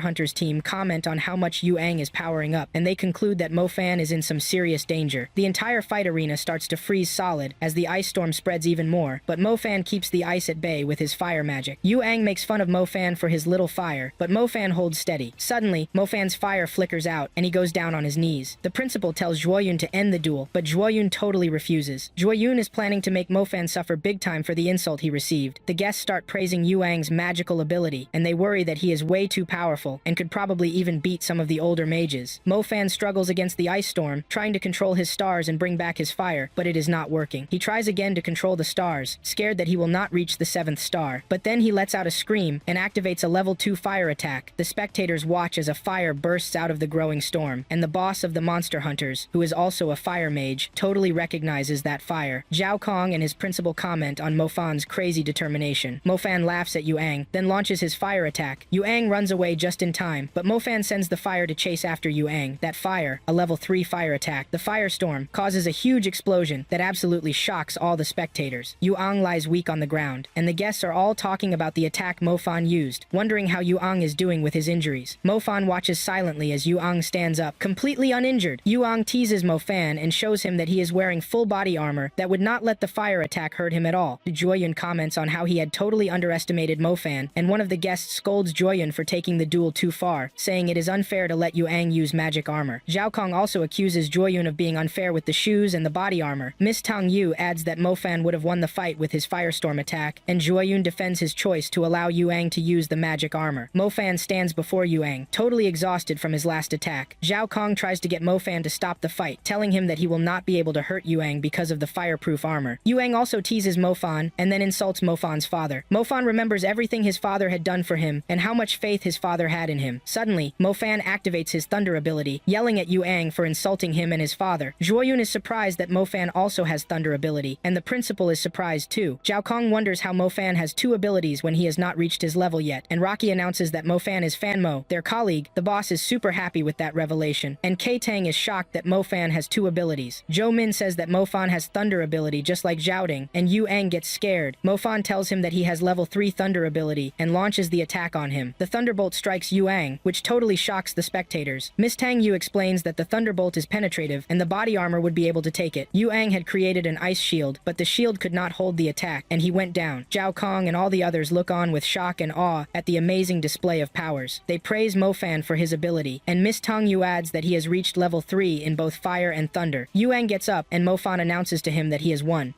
Hunters team comment on how much Yuang is powering up, and they conclude that Mofan is in some serious danger. The entire fight arena starts to freeze solid as the ice storm spreads even more, but Mofan keeps the ice at bay with his fire magic. Yuang makes fun of Mofan for his little fire, but Mofan holds steady. Suddenly, Mofan's fire flickers out, and he goes down on his knees. The principal tells Zhuoyun to end the duel, but Zhuoyun totally refuses. Zhuoyun is planning to make Mofan suffer big time for the insult he received. The guests start praising Yuang's magical ability, and they worry that he is way too powerful and could probably even beat some of the older mages. Mofan struggles against the ice storm, trying to control his stars and bring back his fire, but it is not working. He tries again to control the stars, scared that he will not reach the 7th star. But then he lets out a scream and activates a level 2 fire attack. The spectators watch as a fire bursts out of the growing storm, and the boss of the Monster Hunters, who is also a fire mage, totally recognizes that fire. Zhao Kong and his principal comment on Mofan's crazy determination. Mofan laughs at Yuang, then launches his fire attack. Yuang runs away just in time, but Mofan sends the fire to chase after Yuang. That fire, a level 3 fire attack, the firestorm, causes a huge explosion that absolutely shocks all the spectators. Yuang lies weak on the ground, and the guests are all talking about the attack Mofan used, wondering how Yuang is doing with his injuries. Mofan watches silently as Yuang stands up, completely uninjured. Yuang teases Mofan and shows him that he is wearing full body armor that would not let the fire attack hurt him at all. Zhuoyun comments on how he had totally underestimated Mofan, and one of the guests scolds Zhuoyun for taking the duel too far, saying it is unfair to let Yuang use magic armor. Zhao Kong also accuses Zhuoyun of being unfair with the shoes and the body armor. Miss Tang Yu adds that Mofan would have won the fight with his firestorm attack, and Zhuoyun defends his choice to allow Yuang to use the magic armor. Mofan stands before Yuang, totally exhausted from his last attack. Zhao Kong tries to get Mofan to stop the fight, telling him that he will not be able to hurt Yuang because of the fireproof armor. Yuang also teases Mofan, and then insults Mofan's father. Mofan remembers everything his father had done for him, and how much faith his father had in him. Suddenly, Mofan activates his thunder ability, yelling at Yuang for insulting him and his father. Zhuoyun is surprised that Mofan also has thunder ability, and the principal is surprised too. Zhao Kong wonders how Mofan has 2 abilities when he has not reached his level yet, and Rocky announces that Mofan is Fanmo, their colleague. The boss is super happy with that revelation, and K Tang is shocked that Mofan has 2 abilities. Zhou Min says that Mofan has thunder ability just like Zhao Ding, and Yuang gets scared. Mofan tells him that he has level 3 thunder ability and launches the attack on him. The thunderbolt strikes Yuang, which totally shocks the spectators. Miss Tang Yu explains that the thunderbolt is penetrative and the body armor would be able to take it. Yuang had created an ice shield, but the shield could not hold the attack, and he went down. Zhao Kong and all the others look on with shock and awe at the amazing display of powers. They praise Mofan for his ability, and Miss Tang Yu adds that he has reached level 3 in both fire and thunder. Yuang gets up, and Mofan announces to him that he has won.